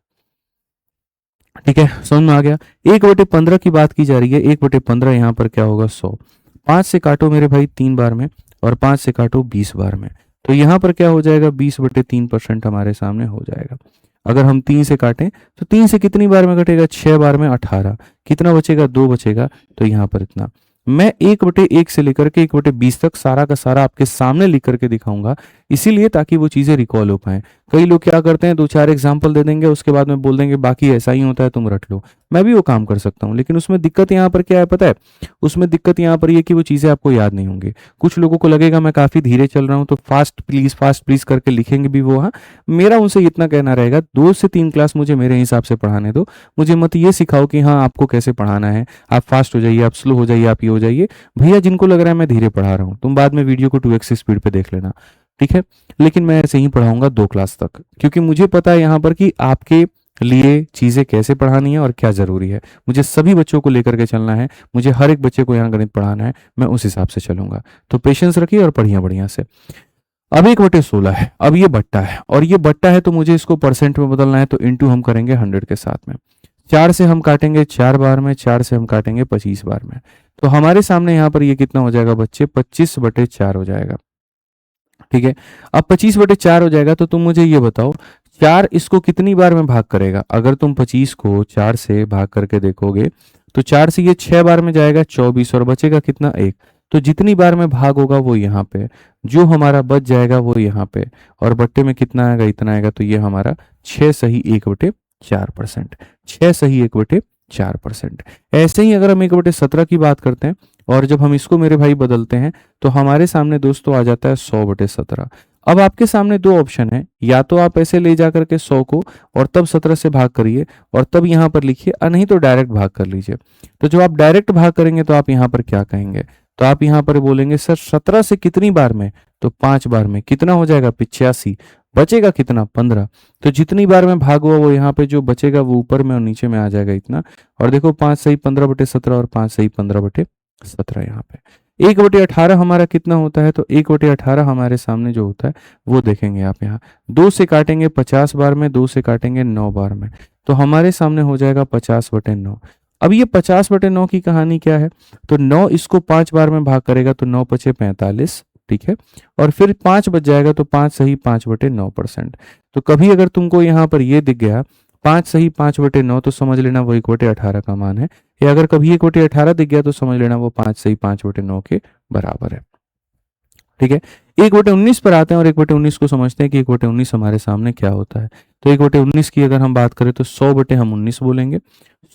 ठीक है, समझ में आ गया। 1/15 की बात की जा रही है। 1/15 यहाँ पर क्या होगा, 100। 5 से काटो मेरे भाई 3 बार में, और 5 से काटो 20 बार में, तो यहाँ पर क्या हो जाएगा, 20/3% हमारे सामने हो जाएगा। अगर हम 3 से काटें तो 3 से कितनी बार में कटेगा, 6 बार में 18। कितना बचेगा, 2 बचेगा। तो यहाँ पर इतना मैं 1/1 से लेकर के 1/20 तक सारा का सारा आपके सामने लिख करके दिखाऊंगा, इसीलिए ताकि वो चीजें रिकॉल हो पाए। कई लोग क्या करते हैं, 2-4 एग्जाम्पल दे देंगे, उसके बाद में बोल देंगे बाकी ऐसा ही होता है, तुम रट लो। मैं भी वो काम कर सकता हूँ, लेकिन उसमें दिक्कत यहाँ पर क्या है पता है, उसमें दिक्कत यहाँ पर ये कि वो चीजें आपको याद नहीं होंगी। कुछ लोगों को लगेगा मैं काफी धीरे चल रहा हूँ, तो फास्ट प्लीज करके लिखेंगे भी वो। हाँ, मेरा उनसे इतना कहना रहेगा, 2 से 3 क्लास मुझे मेरे हिसाब से पढ़ाने दो। मुझे मत ये सिखाओ कि हाँ आपको कैसे पढ़ाना है, आप फास्ट हो जाइए, आप स्लो हो जाइए, आप ये हो जाइए। भैया जिनको लग रहा है मैं धीरे पढ़ा रहा हूँ, तुम बाद में वीडियो को 2x स्पीड पे देख लेना, ठीक है। लेकिन मैं ऐसे ही पढ़ाऊंगा 2 क्लास तक, क्योंकि मुझे पता है यहाँ पर कि आपके लिए चीजें कैसे पढ़ानी है और क्या जरूरी है। मुझे सभी बच्चों को लेकर के चलना है, मुझे हर एक बच्चे को यहाँ गणित पढ़ाना है, मैं उस हिसाब से चलूंगा। तो पेशेंस रखिए और पढ़िए बढ़िया से। अब 1/16 है, अब ये बट्टा है, और ये बट्टा है तो मुझे इसको परसेंट में बदलना है, तो इंटू हम करेंगे 100 के साथ में। 4 से हम काटेंगे 4 बार में, 4 से हम काटेंगे 25 बार में। तो हमारे सामने यहाँ पर ये कितना हो जाएगा बच्चे, 25/4 हो जाएगा। ठीक है, अब 25/4 हो जाएगा, तो तुम मुझे ये बताओ 4 इसको कितनी बार में भाग करेगा। अगर तुम 25 को 4 से भाग करके देखोगे तो 4 से ये 6 बार में जाएगा 24, और बचेगा कितना, 1। तो जितनी बार में भाग होगा वो यहाँ पे, जो हमारा बच जाएगा वो यहाँ पे, और बट्टे में कितना आएगा, इतना आएगा। तो ये हमारा 6 सही 1/4%। 6 सही 1/4%। ऐसे ही अगर हम 1/17 की बात करते हैं, और जब हम इसको मेरे भाई बदलते हैं तो हमारे सामने दोस्तों आ जाता है 100/17। अब आपके सामने 2 ऑप्शन है, या तो आप ऐसे ले जाकर के 100 को और तब 17 से भाग करिए और तब यहाँ पर लिखिए, और नहीं तो डायरेक्ट भाग कर लीजिए। तो जब आप डायरेक्ट भाग करेंगे तो आप यहाँ पर क्या कहेंगे, तो आप यहाँ पर बोलेंगे सर 17 से कितनी बार में, तो 5 बार में। कितना हो जाएगा, 85। बचेगा कितना, 15। तो जितनी बार में भाग हुआ वो यहाँ पे जो बचेगा वो ऊपर में और नीचे में आ जाएगा इतना। और देखो 5 सही 15/17 और 5 सही 15/17 यहाँ पे। 1/18 हमारा कितना होता है, तो 1/18 हमारे सामने जो होता है वो देखेंगे आप यहाँ। 2 से काटेंगे 50 बार में, 2 से काटेंगे 9 बार में, तो हमारे सामने हो जाएगा 50/9। अब ये 50/9 की कहानी क्या है, तो 9 इसको 5 बार में भाग करेगा तो 9 पचे 45, ठीक है। और फिर 5 बच जाएगा, तो 5 सही 5/9%। तो कभी अगर तुमको यहाँ पर ये दिख गया 5 सही 5/9 तो समझ लेना वो 1/18 का मान है, या अगर कभी 1/18 दिख गया तो समझ लेना वो 5 सही 5/9 के बराबर है। ठीक है, 1/19 पर आते हैं और 1/19 को समझते हैं कि 1/19 हमारे सामने क्या होता है। तो 1/19 की अगर हम बात करें तो 100 हम 19 बोलेंगे।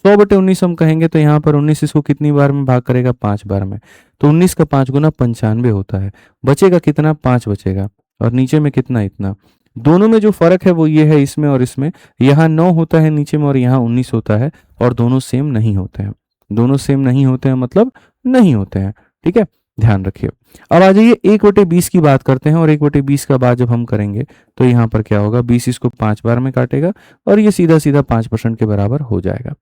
100/19 हम कहेंगे तो यहाँ पर 19 इसको कितनी बार में भाग करेगा, 5 बार में। तो 19 का 5 गुना 95 होता है। बचेगा कितना, 5 बचेगा, और नीचे में कितना, इतना। दोनों में जो फर्क है वो ये है, इसमें और इसमें, यहाँ 9 होता है नीचे में और यहाँ 19 होता है, और दोनों सेम नहीं होते हैं। दोनों सेम नहीं होते हैं मतलब नहीं होते हैं। ठीक है, ध्यान रखिए। अब आ जाइए 1/20 की बात करते हैं, और 1/20 का बात जब हम करेंगे तो यहाँ पर क्या होगा, 20 इसको 5 बार में काटेगा और ये सीधा सीधा 5% के बराबर हो जाएगा।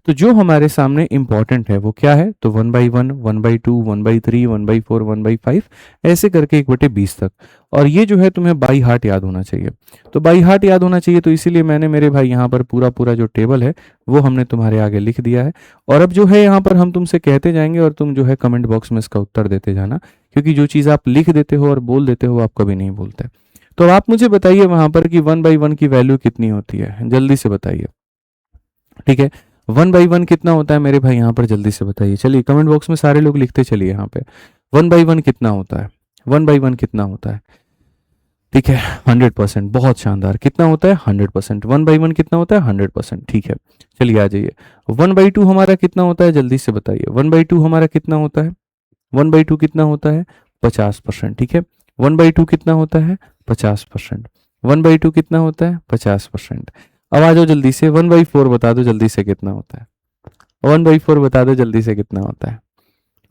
तो जो हमारे सामने इंपॉर्टेंट है वो क्या है, तो 1/1, 1/2, 1/3, 1/4, 1/5 ऐसे करके 1/20 तक। और ये जो है तुम्हें बाई हार्ट याद होना चाहिए। तो बाई हार्ट याद होना चाहिए, तो इसीलिए मैंने मेरे भाई यहाँ पर पूरा पूरा जो टेबल है वो हमने तुम्हारे आगे लिख दिया है। और अब जो है यहाँ पर हम तुमसे कहते जाएंगे और तुम जो है कमेंट बॉक्स में इसका उत्तर देते जाना, क्योंकि जो चीज़ आप लिख देते हो और बोल देते हो आप कभी नहीं बोलते। तो आप मुझे बताइए वहां पर कि 1/1 की वैल्यू कितनी होती है, जल्दी से बताइए। ठीक है, 1/1 कितना होता है मेरे भाई, यहाँ पर जल्दी से बताइए। चलिए कमेंट बॉक्स में सारे लोग लिखते चलिए यहाँ पे, 1/1 कितना होता है, 1/1 कितना होता है। ठीक है, 100%, बहुत शानदार। कितना होता है, 100%। 1/1 कितना होता है, 100%। ठीक है, चलिए आ जाइए। 1/2 हमारा कितना होता है, जल्दी से बताइए। 1/2 हमारा कितना होता है, 1/2 कितना होता है, 50%। ठीक है, 1/2 कितना होता है, 50%। 1/2 कितना होता है, 50%। अब आ जाओ जल्दी से, 1/4 बता दो जल्दी से कितना होता है, 1/4 बता दो जल्दी से कितना होता है।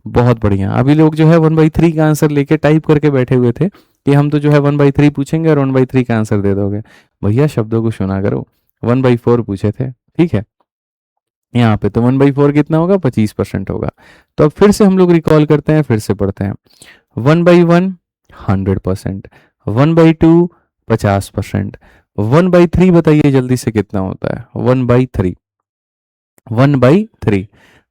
बहुत बढ़िया। अभी लोग जो है 1/3 का आंसर लेके टाइप करके बैठे हुए थे कि हम तो जो है 1/3 पूछेंगे और 1/3 का आंसर दे दोगे। भैया शब्दों को सुना करो, 1/4 पूछे थे। ठीक है, यहाँ पे तो 1/4 कितना होगा, 25% होगा। तो अब फिर से हम लोग रिकॉल करते हैं, फिर से पढ़ते हैं। 1/1 100%, 1/2 50%, 1/3 बताइए जल्दी से कितना होता है, 1/3, 1/3।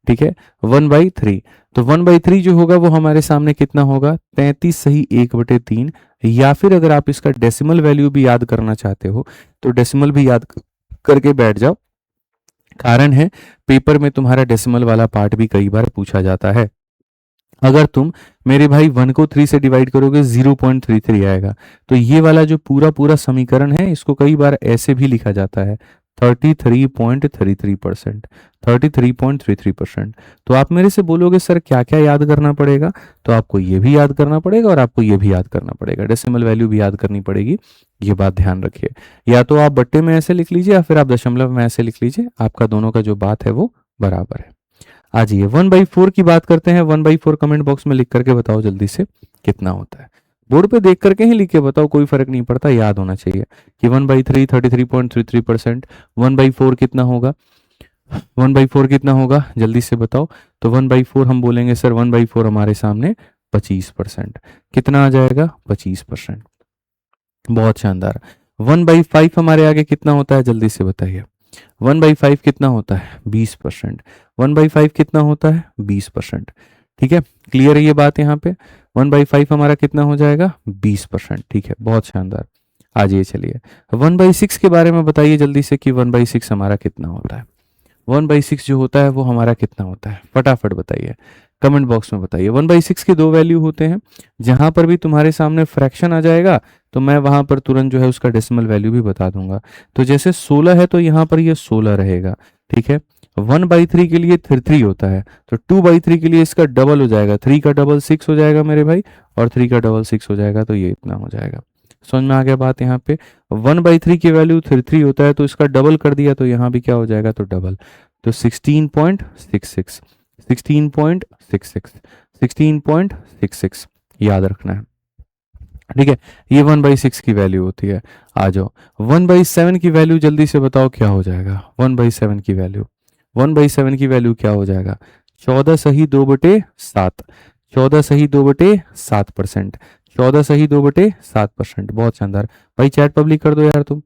ठीक है, 1/3। तो 1/3 जो होगा वो हमारे सामने कितना होगा, 33 सही 1/3। या फिर अगर आप इसका डेसिमल वैल्यू भी याद करना चाहते हो तो डेसिमल भी याद करके बैठ जाओ। कारण है पेपर में तुम्हारा डेसिमल वाला पार्ट भी कई बार पूछा जाता है। अगर तुम मेरे भाई 1 को 3 से डिवाइड करोगे 0.33 आएगा। तो ये वाला जो पूरा पूरा समीकरण है इसको कई बार ऐसे भी लिखा जाता है, 33.33%, 33.33%। तो आप मेरे से बोलोगे सर क्या क्या याद करना पड़ेगा, तो आपको ये भी याद करना पड़ेगा और आपको ये भी याद करना पड़ेगा, डेसिमल वैल्यू भी याद करनी पड़ेगी। ये बात ध्यान रखिए। या तो आप बट्टे में ऐसे लिख लीजिए या फिर आप दशमलव में ऐसे लिख लीजिए, आपका दोनों का जो बात है वो बराबर है। आ जाइए 1/4 की बात करते हैं। 1/4 कमेंट बॉक्स में लिख करके बताओ जल्दी से कितना होता है। बोर्ड पे देख करके ही लिख के बताओ, कोई फर्क नहीं पड़ता, याद होना चाहिए कि 1/3 33.33%। 1/4 कितना होगा, 1/4 कितना होगा जल्दी से बताओ। तो 1/4 हम बोलेंगे सर 1/4 हमारे सामने 25%। कितना आ जाएगा, 25%। बहुत शानदार। 1/5 हमारे आगे कितना होता है, जल्दी से बताइए। 1/5 कितना होता है, 20%। 1/5 कितना होता है, 20%। ठीक है, क्लियर है ये बात यहाँ पे। 1/5 हमारा कितना हो जाएगा, 20%। ठीक है, बहुत शानदार। आ जाइए चलिए 1/6 के बारे में बताइए जल्दी से कि 1/6 हमारा कितना होता है। 1/6 जो होता है वो हमारा कितना होता है, फटाफट बताइए, कमेंट बॉक्स में बताइए। 1/6 के दो वैल्यू होते हैं, जहां पर भी तुम्हारे सामने फ्रैक्शन आ जाएगा तो मैं वहां पर तुरंत जो है उसका डेसिमल वैल्यू भी बता दूंगा। तो जैसे 16 है तो यहाँ पर ये 16 रहेगा। ठीक है, 1/3 के लिए 3 होता है, तो 2/3 के लिए इसका डबल हो जाएगा, 3 का डबल 6 हो जाएगा मेरे भाई, और 3 का डबल 6 हो जाएगा, तो ये इतना हो जाएगा। समझ में आ गया बात यहाँ पे। 1/3 की वैल्यू 3 होता है तो इसका डबल कर दिया तो यहाँ भी क्या हो जाएगा, तो डबल। तो 16.66, 16.66, 16.66 याद रखना है। ठीक है, ये 1/6 की वैल्यू होती है। आ जाओ 1/7 की वैल्यू जल्दी से बताओ क्या हो जाएगा। 1/7 की वैल्यू, 1/7 की वैल्यू क्या हो जाएगा, 14 सही 2/7, 14 सही 2/7%, 14 सही 2/7%। बहुत शानदार भाई, चैट पब्लिक कर दो यार तुम।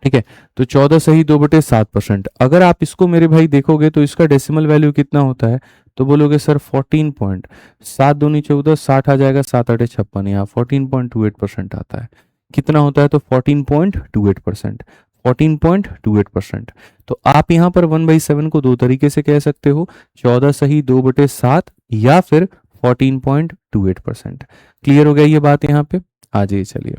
ठीक है, तो 14 सही 2/7%। अगर आप इसको मेरे भाई देखोगे तो इसका डेसिमल वैल्यू कितना होता है, तो बोलोगे सर 14 पॉइंट 7 दूनी 14, 60 आ जाएगा, 7 8 56, यहाँ 14.28% आता है। कितना होता है, तो 14.28%, 14.28%। तो आप यहाँ पर 1/7 को दो तरीके से कह सकते हो, 14 सही 2/7 या फिर 14.28%। क्लियर हो गया ये बात यहाँ पे? आ जाइए चलिए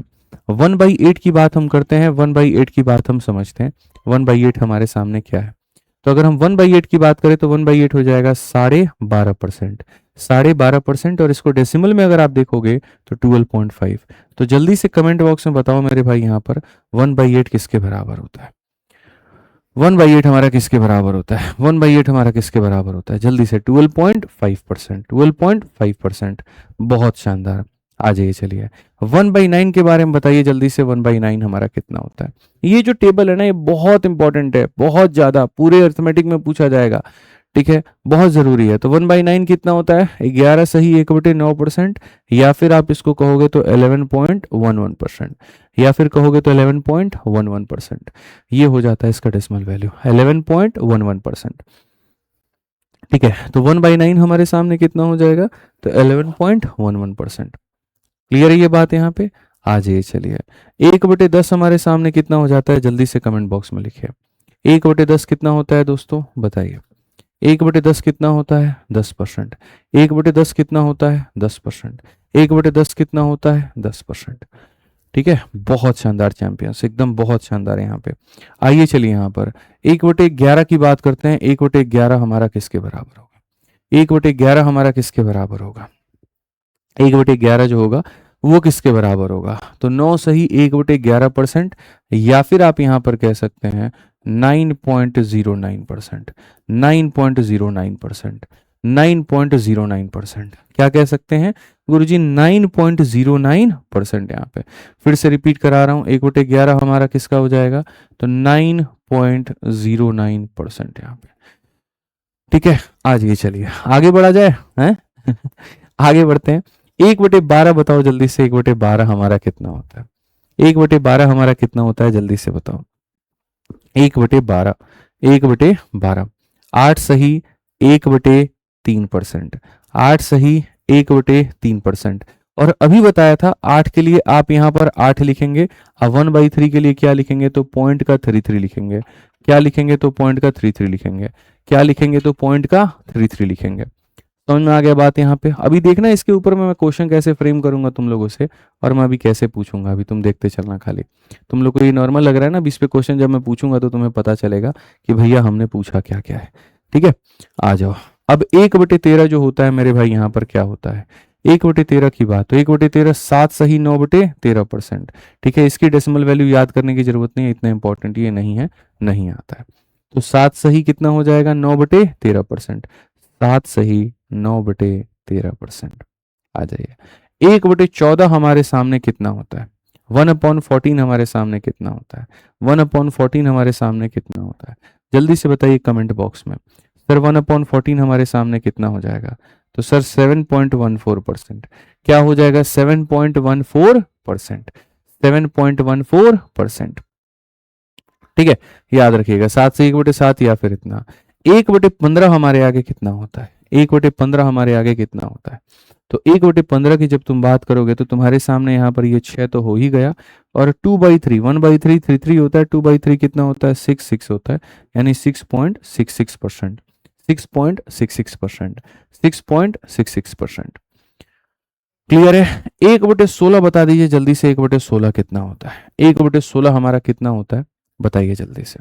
1/8 की बात हम करते हैं, 1/8 की बात हम समझते हैं। 1/8 हमारे सामने क्या है? तो अगर हम 1/8 की बात करें तो 1/8 हो जाएगा 12.5%, 12.5%। और इसको डेसिमल में अगर आप देखोगे तो 12.5। तो जल्दी से कमेंट बॉक्स में बताओ मेरे भाई यहाँ पर 1/8 किसके बराबर होता है? 1/8 हमारा किसके बराबर होता है? 1/8 हमारा किसके बराबर होता है? जल्दी से 12.5%, 12.5%। बहुत शानदार। आ जाइए चलिए 1/9 के बारे में बताइए जल्दी से, 1/9 हमारा कितना होता है? ये जो टेबल है ना, ये बहुत इंपॉर्टेंट है, बहुत ज्यादा, पूरे अर्थमेटिक में पूछा जाएगा, ठीक है, बहुत जरूरी है। तो 1/9 कितना होता है? 11 सही 1/9%, या फिर आप इसको कहोगे तो 11.11%, या फिर कहोगे तो 11.11%। ये हो जाता है इसका डेसिमल वैल्यू 11.11%। ठीक है, तो 1/9 हमारे सामने कितना हो जाएगा? तो 11.11%। क्लियर है ये बात यहाँ पे? आ जाइए चलिए 1/10 हमारे सामने कितना हो जाता है? जल्दी से कमेंट बॉक्स में लिखिए 1/10 कितना होता है दोस्तों, बताइए। 1/10 कितना होता है? 10%। 1/10 कितना होता है? 10%। 1/10 कितना होता है? 10%। ठीक है, बहुत शानदार चैंपियंस, एकदम बहुत शानदार है यहाँ पे। आइए चलिए यहाँ पर 1/11 की बात करते हैं। 1/11 हमारा किसके बराबर होगा? 1/11 हमारा किसके बराबर होगा? 1/11 जो होगा वो किसके बराबर होगा? तो 9 सही 1/11%, या फिर आप यहाँ पर कह सकते हैं 9.09%, 9.09%, 9.09%। क्या कह सकते हैं गुरुजी? 9.09% यहाँ पे। फिर से रिपीट करा रहा हूँ, 1/11 हमारा किसका हो जाएगा? तो 9.09% यहाँ पे। ठीक है, आ जाइए चलिए आगे बढ़ा जाए हैं आगे बढ़ते हैं। 1/12 बताओ जल्दी से, 1/12 हमारा कितना होता है? 1/12 हमारा कितना होता है? जल्दी से बताओ 1/12। 1/12 8 सही 1/3%, 8 सही 1/3%। और अभी बताया था 8 के लिए आप यहाँ पर 8 लिखेंगे, अब 1/3 के लिए क्या लिखेंगे? तो पॉइंट का 33 लिखेंगे। क्या लिखेंगे? तो पॉइंट का 33 लिखेंगे। क्या लिखेंगे? तो पॉइंट का 33 लिखेंगे। समझ में आ गया बात यहाँ पे? अभी देखना इसके ऊपर मैं क्वेश्चन कैसे फ्रेम करूंगा तुम लोगों से, और मैं अभी कैसे पूछूंगा, अभी तुम देखते चलना खाली। तुम लोग को ये नॉर्मल लग रहा है ना? 20 पे क्वेश्चन जब मैं पूछूंगा तो तुम्हें पता चलेगा कि भैया हमने पूछा क्या क्या है। ठीक है, आ जाओ। अब 1/13 जो होता है मेरे भाई यहाँ पर क्या होता है? 1/13 की बात, तो 1/13 7 सही 9/13%। ठीक है, इसकी डेसिमल वैल्यू याद करने की जरूरत नहीं है, इतना इंपॉर्टेंट ये नहीं है, नहीं आता है। तो 7 सही कितना हो जाएगा? 9/13%। 7 सही 9/13%। आ जाइए 1/14 हमारे सामने कितना होता है? 1/14 हमारे सामने कितना होता है? 1/14 हमारे सामने कितना होता है? जल्दी से बताइए कमेंट बॉक्स में। सर 1/14 हमारे सामने कितना हो जाएगा? तो सर 7.14%। क्या हो जाएगा? 7.14%, 7.14%। ठीक है, याद रखिएगा 7 से 1/7 या फिर इतना। 1/15 हमारे आगे कितना होता है? 1/15 हमारे आगे कितना होता है? तो 1/15 की जब तुम बात करोगे तो तुम्हारे सामने यहाँ पर ये 6 तो हो ही गया, और 2/3, 1/3 33 होता है, 2/3 कितना होता है? 6 होता है, यानी 6.66%, 6.66%, 6.66%। क्लियर है? 1/16 बता दीजिए जल्दी से, 1/16 कितना होता है? 1/16 हमारा कितना होता है? बताइए जल्दी से,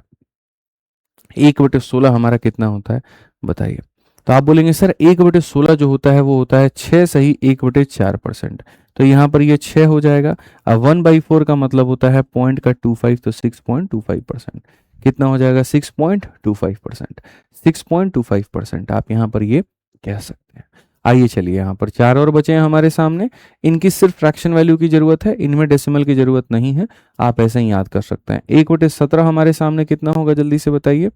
1/16 हमारा कितना होता है? बताइए। तो आप बोलेंगे सर 1/16 जो होता है वो होता है 6 सही 1/4%। तो यहाँ पर ये 6 हो जाएगा। अब 1/4 का मतलब होता है पॉइंट का 25, तो 6.25%। कितना हो जाएगा? 6.25%, 6.25% आप यहाँ पर ये कह सकते हैं। आइए चलिए यहाँ पर 4 और बचे हैं हमारे सामने। इनकी सिर्फ फ्रैक्शन वैल्यू की जरूरत है, इनमें डेसिमल की जरूरत नहीं है, आप ऐसे ही याद कर सकते हैं। 1/17 हमारे सामने कितना होगा? जल्दी से बताइए।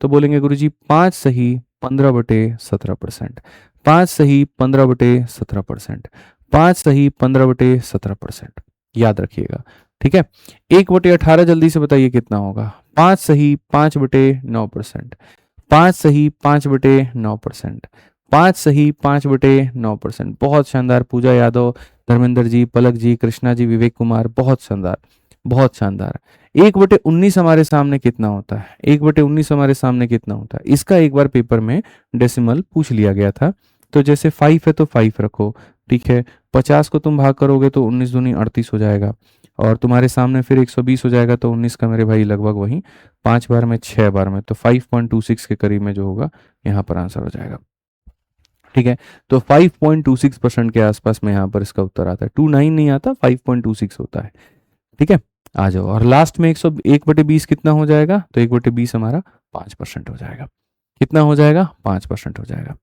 तो बोलेंगे गुरुजी 5 सही 15/17%, 5 सही 15/17%, 5 सही 15/17%। याद रखिएगा, ठीक है। 1/18 जल्दी से बताइए कितना होगा? 5 सही 5/9%, 5 सही 5/9%, 5 सही 5/9%। बहुत शानदार पूजा यादव, धर्मेंद्र जी, पलक जी, कृष्णा जी, विवेक कुमार, बहुत शानदार, बहुत शानदार। 1/19 हमारे सामने कितना होता है? 1/19 हमारे सामने कितना होता है? इसका एक बार पेपर में डेसिमल पूछ लिया गया था। तो जैसे 5 है तो 5 रखो, ठीक है। 50 को तुम भाग करोगे तो 19 दूनी 38 हो जाएगा, और तुम्हारे सामने फिर 120 हो जाएगा, तो 19 का मेरे भाई लगभग वही 5 बार में 6 बार में, तो 5.26 के करीब में जो होगा यहाँ पर आंसर हो जाएगा, ठीक है। तो 5.26% के आसपास में यहाँ पर इसका उत्तर आता है। 29 नहीं आता, 5.26 होता है, ठीक है। आ जाओ, और लास्ट में 101/20 कितना हो जाएगा? तो 1/20 हमारा 5% हो जाएगा। कितना हो जाएगा? 5% हो जाएगा,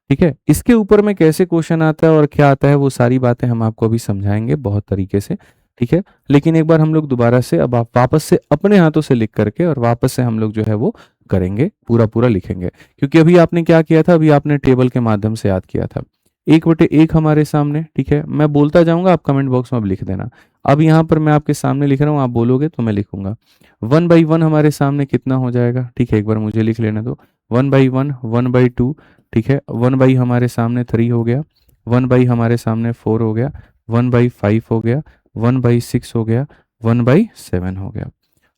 ठीक है। इसके ऊपर में कैसे क्वेश्चन आता है और क्या आता है, वो सारी बातें हम आपको अभी समझाएंगे बहुत तरीके से, ठीक है। लेकिन एक बार हम लोग दोबारा से, अब आप वापस से अपने हाथों से लिख करके और वापस से हम लोग जो है वो करेंगे, पूरा पूरा लिखेंगे। क्योंकि अभी आपने क्या किया था? अभी आपने टेबल के माध्यम से याद किया था। 1/1 हमारे सामने, ठीक है। मैं बोलता जाऊंगा, आप कमेंट बॉक्स में अब लिख देना। अब यहाँ पर मैं आपके सामने लिख रहा हूँ, आप बोलोगे तो मैं लिखूंगा। 1/1 हमारे सामने कितना हो जाएगा? ठीक है, एक बार मुझे लिख लेने दो। 1/1, 1/2, ठीक है। 1 हमारे सामने 3 हो गया, 1 हमारे सामने 4 हो गया, 1/5 हो गया, 1/6 हो गया, 1/7 हो गया।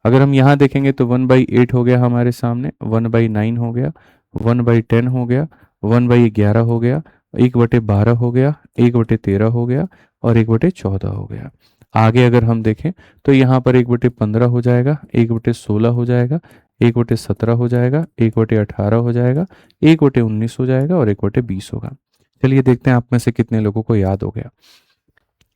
अगर हम यहाँ देखेंगे तो 1/8 हो गया हमारे सामने, 1/9 हो गया, 1/10 हो गया, 1/11 हो गया, 1/12 हो गया, 1/13 हो गया, और 1/14 हो गया। आगे अगर हम देखें तो यहाँ पर 1/15 हो जाएगा, 1/16 हो जाएगा, 1/17 हो जाएगा, 1/18 हो जाएगा, 1/19 हो जाएगा, और 1/20 होगा। चलिए देखते हैं आप में से कितने लोगों को याद हो गया।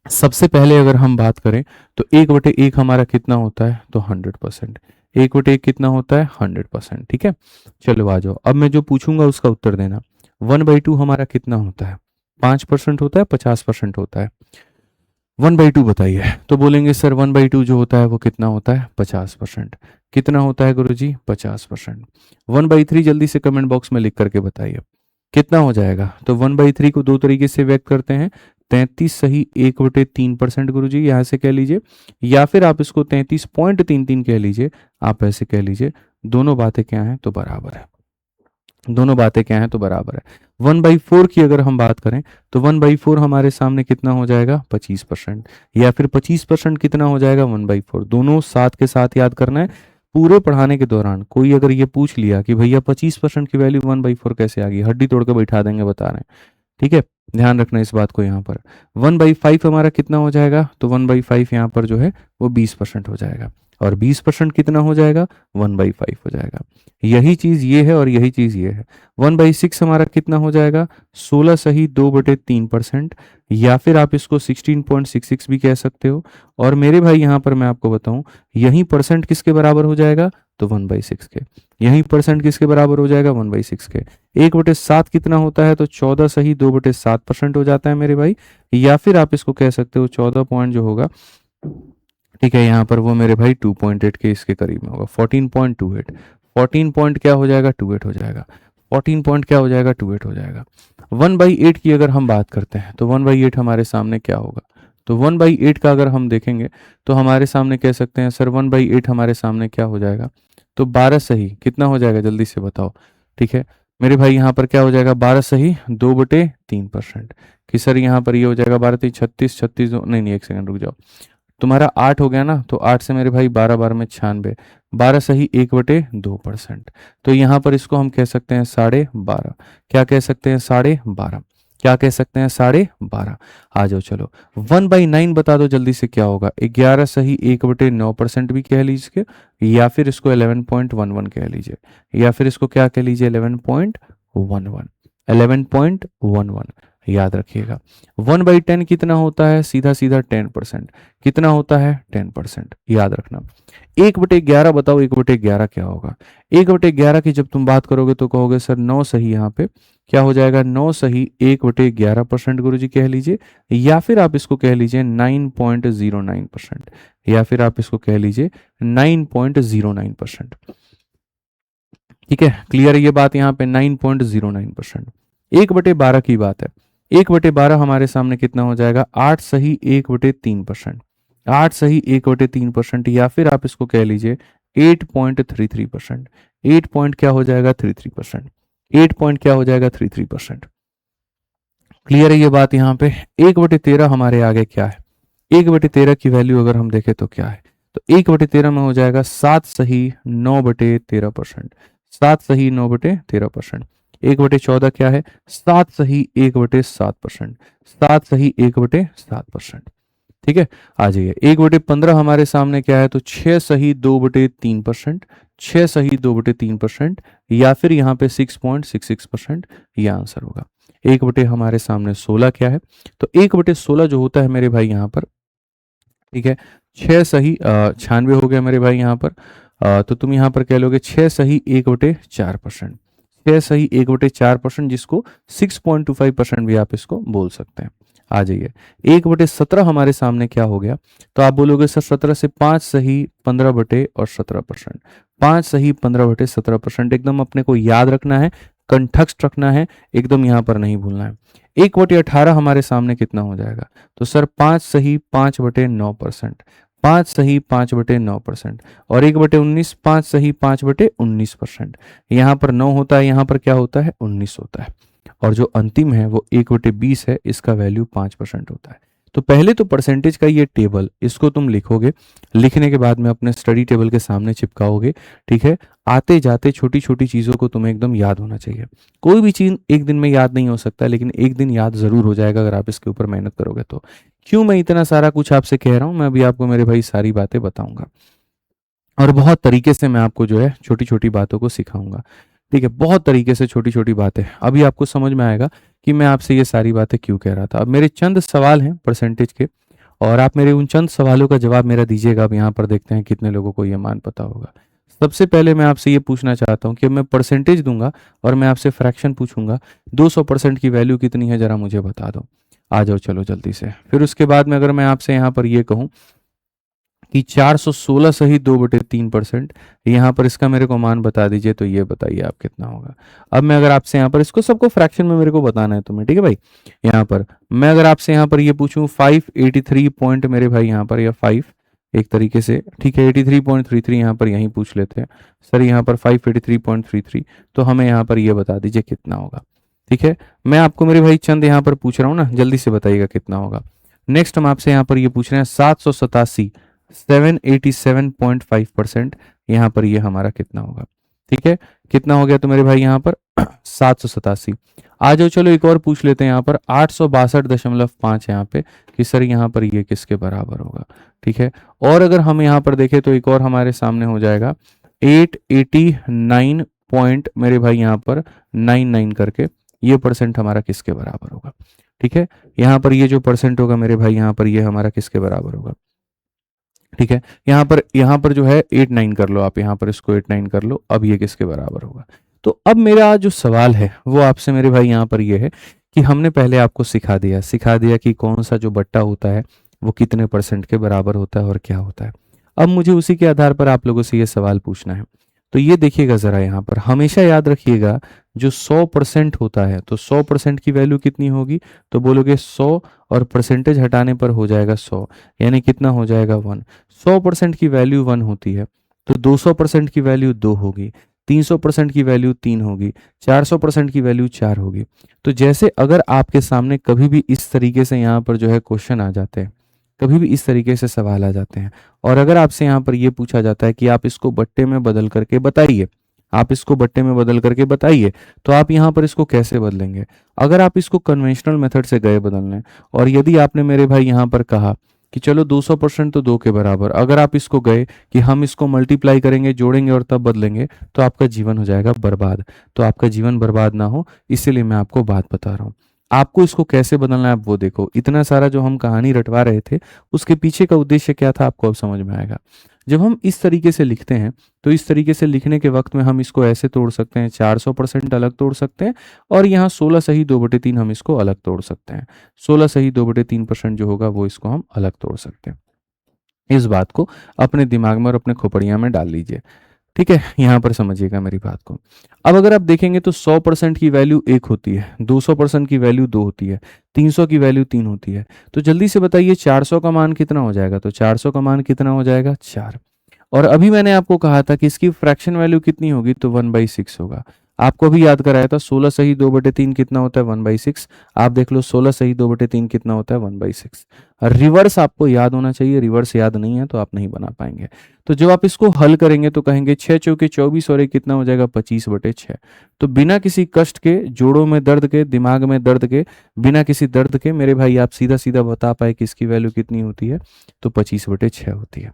सबसे पहले अगर हम बात करें तो 1/1 हमारा कितना होता है? तो 100%। 1/1 कितना होता है? 100%, ठीक है। चलो आ जाओ, अब मैं जो पूछूंगा उसका उत्तर देना। 1/2 हमारा कितना होता है? 5% होता है, 50% होता है? 1/2 बताइए। तो बोलेंगे सर 1/2 जो होता है वो कितना होता है? 50%। कितना होता है गुरुजी? 50%। 1/3 जल्दी से कमेंट बॉक्स में लिख करके बताइए कितना हो जाएगा। तो 1/3 को दो तरीके से व्यक्त करते हैं। 33 सही 1/3% गुरुजी, यहाँ से कह लीजिए, या फिर आप इसको 33.33 कह लीजिए, आप ऐसे कह लीजिए। दोनों बातें क्या हैं? तो बराबर है। दोनों बातें क्या हैं? तो बराबर है। 1/4 की अगर हम बात करें तो 1/4 हमारे सामने कितना हो जाएगा? 25%। या फिर 25% कितना हो जाएगा? 1/4। दोनों साथ के साथ याद करना है। पूरे पढ़ाने के दौरान कोई अगर ये पूछ लिया कि भैया 25% की वैल्यू 1/4 कैसे आ गई, हड्डी तोड़ के बैठा देंगे बता रहे हैं, ठीक है। ध्यान रखना इस बात को। यहाँ पर 1/5 हमारा कितना हो जाएगा? तो 1/5 यहाँ पर जो है वो 20% हो जाएगा, और 20% कितना हो जाएगा? 1/5 हो जाएगा। यही चीज ये है और यही चीज ये है। 1/6 हमारा कितना हो जाएगा? 16 सही 2/3%, या फिर आप इसको 16.66 भी कह सकते हो। और मेरे भाई यहाँ पर मैं आपको बताऊं, यही परसेंट किसके बराबर हो जाएगा? तो 1/6 के। यही परसेंट किसके बराबर हो जाएगा? 1/6 के। 1/7 कितना होता है? तो 14 सही 2/7% हो जाता है मेरे भाई। या फिर आप इसको कह सकते हो 14 पॉइंट जो होगा, ठीक है, यहाँ पर वो मेरे भाई 2.8 के इसके करीब में होगा, 14.28। 14 पॉइंट क्या हो जाएगा? 28 हो जाएगा। 14 पॉइंट क्या हो जाएगा? 28 हो जाएगा। 1/8 की अगर हम बात करते हैं तो 1/8 हमारे सामने क्या होगा? तो 1/8 का अगर हम देखेंगे तो हमारे सामने कह सकते हैं सर 1/8 हमारे सामने क्या हो जाएगा? तो 12 सही कितना हो जाएगा? जल्दी से बताओ, ठीक है मेरे भाई। यहाँ पर क्या हो जाएगा? 12 सही 2/3%। कि सर यहाँ पर ये हो जाएगा 12 3 36, 36 नहीं नहीं, एक सेकंड रुक जाओ। तुम्हारा 8 हो गया ना, तो 8 से मेरे भाई 12 12 में 96, 12 सही 1/2%। तो यहाँ पर इसको हम कह सकते हैं 12.5। क्या कह सकते हैं? 12.5। क्या कह सकते हैं? 12.5। आ जाओ चलो, 1/9 बता दो जल्दी से क्या होगा? 11 सही 1/9% भी कह लीजिए, या फिर इसको 11.11 कह लीजिए, या फिर इसको क्या कह लीजिए? 11.11। 11.11 याद रखिएगा। 1/10 कितना होता है? सीधा सीधा 10%। कितना होता है? 10%, याद रखना। 1/11 बताओ, 1/11 क्या होगा? 1/11 की जब तुम बात करोगे तो कहोगे सर 9 सही, यहाँ पे क्या हो जाएगा? 9 सही 1/11% गुरुजी कह लीजिए, या फिर आप इसको कह लीजिए 9.09%, या फिर आप इसको कह लीजिए 9.09%। ठीक है, क्लियर है ये बात? यहाँ पे 9.09%। 1/12 की बात है। 1/12 हमारे सामने कितना हो जाएगा? 8 सही 1/3%। 8 सही 1/3%, या फिर आप इसको कह लीजिए 8.33%। 8 पॉइंट क्या हो जाएगा? 33%। 8 पॉइंट क्या हो जाएगा? 33%। क्लियर है ये बात यहाँ पे? 1/13 हमारे आगे क्या है? 1/13 की वैल्यू अगर हम देखें तो क्या है? तो 1/13 में हो जाएगा 7 सही 9/13%। 7 सही 9/13%। 1/14 क्या है? 7 सही 1/7%। 7 सही 1/7%। ठीक है, आ जाइए। 1/15 हमारे सामने क्या है? तो 6 सही 2/3%। 6 सही 2/3%, या फिर यहाँ पे 6.66%, यह आंसर होगा। 1 बटे हमारे सामने 16 क्या है? तो 1/16 जो होता है मेरे भाई यहाँ पर, ठीक है, 6 सही 96 हो गया मेरे भाई यहाँ पर। तो तुम यहाँ पर कह लोगे 6 सही 1/4%। 6 सही 1/4%, जिसको 6.25% भी आप इसको बोल सकते हैं। आ जाइए। 1/17 हमारे सामने क्या हो गया? तो आप बोलोगे सर 17 से 5 सही 15/17%। 5 सही 15/17%, एकदम अपने को याद रखना है, कंठस्थ रखना है, एकदम यहाँ पर नहीं भूलना है। 1/18 हमारे सामने कितना हो जाएगा? तो सर 5 सही 5/9%। 5 सही 5/9%। और 1/19 5 सही 5/19%। यहाँ पर 9 होता है, यहाँ पर क्या होता है? 19 होता है। और जो अंतिम है वो 1/20 है, इसका वैल्यू 5% होता है। तो पहले तो परसेंटेज का ये टेबल, इसको तुम लिखोगे, लिखने के बाद में अपने स्टडी टेबल के सामने चिपकाओगे। ठीक है, आते जाते छोटी छोटी चीज़ों को तुम्हें एकदम याद होना चाहिए। कोई भी चीज़ एक दिन में याद नहीं हो सकता, लेकिन एक दिन याद ज़रूर हो जाएगा अगर आप इसके ऊपर मेहनत करोगे तो। क्यों मैं इतना सारा कुछ आपसे कह रहा हूँ? मैं अभी आपको मेरे भाई सारी बातें बताऊंगा, और बहुत तरीके से मैं आपको जो है छोटी छोटी बातों को सिखाऊंगा। ठीक है, बहुत तरीके से छोटी छोटी बातें, अभी आपको समझ में आएगा कि मैं आपसे ये सारी बातें क्यों कह रहा था। अब मेरे चंद सवाल हैं परसेंटेज के, और आप मेरे उन चंद सवालों का जवाब मेरा दीजिएगा। अब यहाँ पर देखते हैं कितने लोगों को ये मान पता होगा। सबसे पहले मैं आपसे ये पूछना चाहता हूँ कि मैं परसेंटेज दूंगा और मैं आपसे फ्रैक्शन पूछूंगा, 200% की वैल्यू कितनी है, जरा मुझे बता दो। आ जाओ चलो जल्दी से। फिर उसके बाद में अगर मैं आपसे यहाँ पर ये कहूँ कि 416 सही 2/3%, यहाँ पर इसका मेरे को मान बता दीजिए, तो ये बताइए आप कितना होगा। अब मैं अगर आपसे यहाँ पर इसको सबको फ्रैक्शन में मेरे को बताना है तुम्हें, ठीक है भाई। यहाँ पर मैं अगर आपसे यहाँ पर ये पूछूं 583 पॉइंट मेरे भाई यहाँ पर, या 5 एक तरीके से, ठीक है, 83.33 यहाँ पर यहीं पूछ लेते हैं सर, यहाँ पर 583.33, तो हमें यहाँ पर ये बता दीजिए कितना होगा। ठीक है, मैं आपको मेरे भाई चंद यहाँ पर पूछ रहा हूँ ना, जल्दी से बताइएगा कितना होगा। नेक्स्ट हम आपसे यहाँ पर ये पूछ रहे हैं 787 787.5%, यहाँ पर ये हमारा कितना होगा। ठीक है, कितना हो गया तो मेरे भाई यहाँ पर 787। आ जाओ चलो एक और पूछ लेते हैं यहाँ पर 862.5 यहाँ पे, कि सर यहाँ पर ये किसके बराबर होगा। ठीक है, और अगर हम यहाँ पर देखें तो एक और हमारे सामने हो जाएगा 889 पॉइंट मेरे भाई यहाँ पर 99 करके, ये परसेंट हमारा किसके बराबर होगा। ठीक है, यहाँ पर ये जो परसेंट होगा मेरे भाई यहाँ पर, ये हमारा किसके बराबर होगा। ठीक है, यहाँ पर जो है 89 कर लो आप, यहाँ पर इसको 89 कर लो। अब ये किसके बराबर होगा। तो अब मेरा जो सवाल है वो आपसे मेरे भाई यहाँ पर ये है कि हमने पहले आपको सिखा दिया कि कौन सा जो बट्टा होता है वो कितने परसेंट के बराबर होता है और क्या होता है। अब मुझे उसी के आधार पर आप लोगों से ये सवाल पूछना है। तो ये देखिएगा जरा, यहाँ पर हमेशा याद रखिएगा, जो 100% होता है तो 100% की वैल्यू कितनी होगी, तो बोलोगे 100 और परसेंटेज हटाने पर हो जाएगा 100, यानी कितना हो जाएगा 1। 100% की वैल्यू 1 होती है, तो 200% की वैल्यू 2 होगी, 300% की वैल्यू 3 होगी, 400% की वैल्यू 4 होगी। तो जैसे अगर आपके सामने कभी भी इस तरीके से यहाँ पर जो है क्वेश्चन आ जाते हैं, कभी भी इस तरीके से सवाल आ जाते हैं, और अगर आपसे यहाँ पर ये पूछा जाता है कि आप इसको बट्टे में बदल करके बताइए, आप इसको बट्टे में बदल करके बताइए, तो आप यहाँ पर इसको कैसे बदलेंगे। अगर आप इसको कन्वेंशनल मेथड से गए बदलने, और यदि आपने मेरे भाई यहाँ पर कहा कि चलो 200% तो 2 के बराबर, अगर आप इसको गए कि हम इसको मल्टीप्लाई करेंगे, जोड़ेंगे और तब बदलेंगे, तो आपका जीवन हो जाएगा बर्बाद। तो आपका जीवन बर्बाद ना हो, इसीलिए मैं आपको बात बता रहा हूँ। आपको इसको कैसे बदलना है आप वो देखो। इतना सारा जो हम कहानी रटवा रहे थे, उसके पीछे का उद्देश्य क्या था आपको अब समझ में आएगा। जब हम इस तरीके से लिखते हैं, तो इस तरीके से लिखने के वक्त में हम इसको ऐसे तोड़ सकते हैं, 400% अलग तोड़ सकते हैं, और यहाँ 16 सही 2/3 हम इसको अलग तोड़ सकते हैं। 16 सही 2/3% जो होगा वो इसको हम अलग तोड़ सकते हैं। इस बात को अपने दिमाग में और अपने खोपड़िया में डाल लीजिए। ठीक है, यहाँ पर समझिएगा मेरी बात को। अब अगर आप देखेंगे तो 100% की वैल्यू 1 होती है, 200% की वैल्यू 2 होती है, 300 की वैल्यू 3 होती है। तो जल्दी से बताइए 400 का मान कितना हो जाएगा। तो 400 का मान कितना हो जाएगा 4। और अभी मैंने आपको कहा था कि इसकी फ्रैक्शन वैल्यू कितनी होगी, तो 1/6 होगा। आपको भी याद कराया था 16 सही 2/3 कितना होता है 1/6। आप देख लो 16 सही 2/3 कितना होता है 1/6। रिवर्स आपको याद होना चाहिए, रिवर्स याद नहीं है तो आप नहीं बना पाएंगे। तो जब आप इसको हल करेंगे तो कहेंगे 6 चौके 24 और एक कितना हो जाएगा 25/6। तो बिना किसी कष्ट के, जोड़ों में दर्द के, दिमाग में दर्द के, बिना किसी दर्द के मेरे भाई आप सीधा सीधा बता पाए कि इसकी वैल्यू कितनी होती है, तो 25/6 होती है।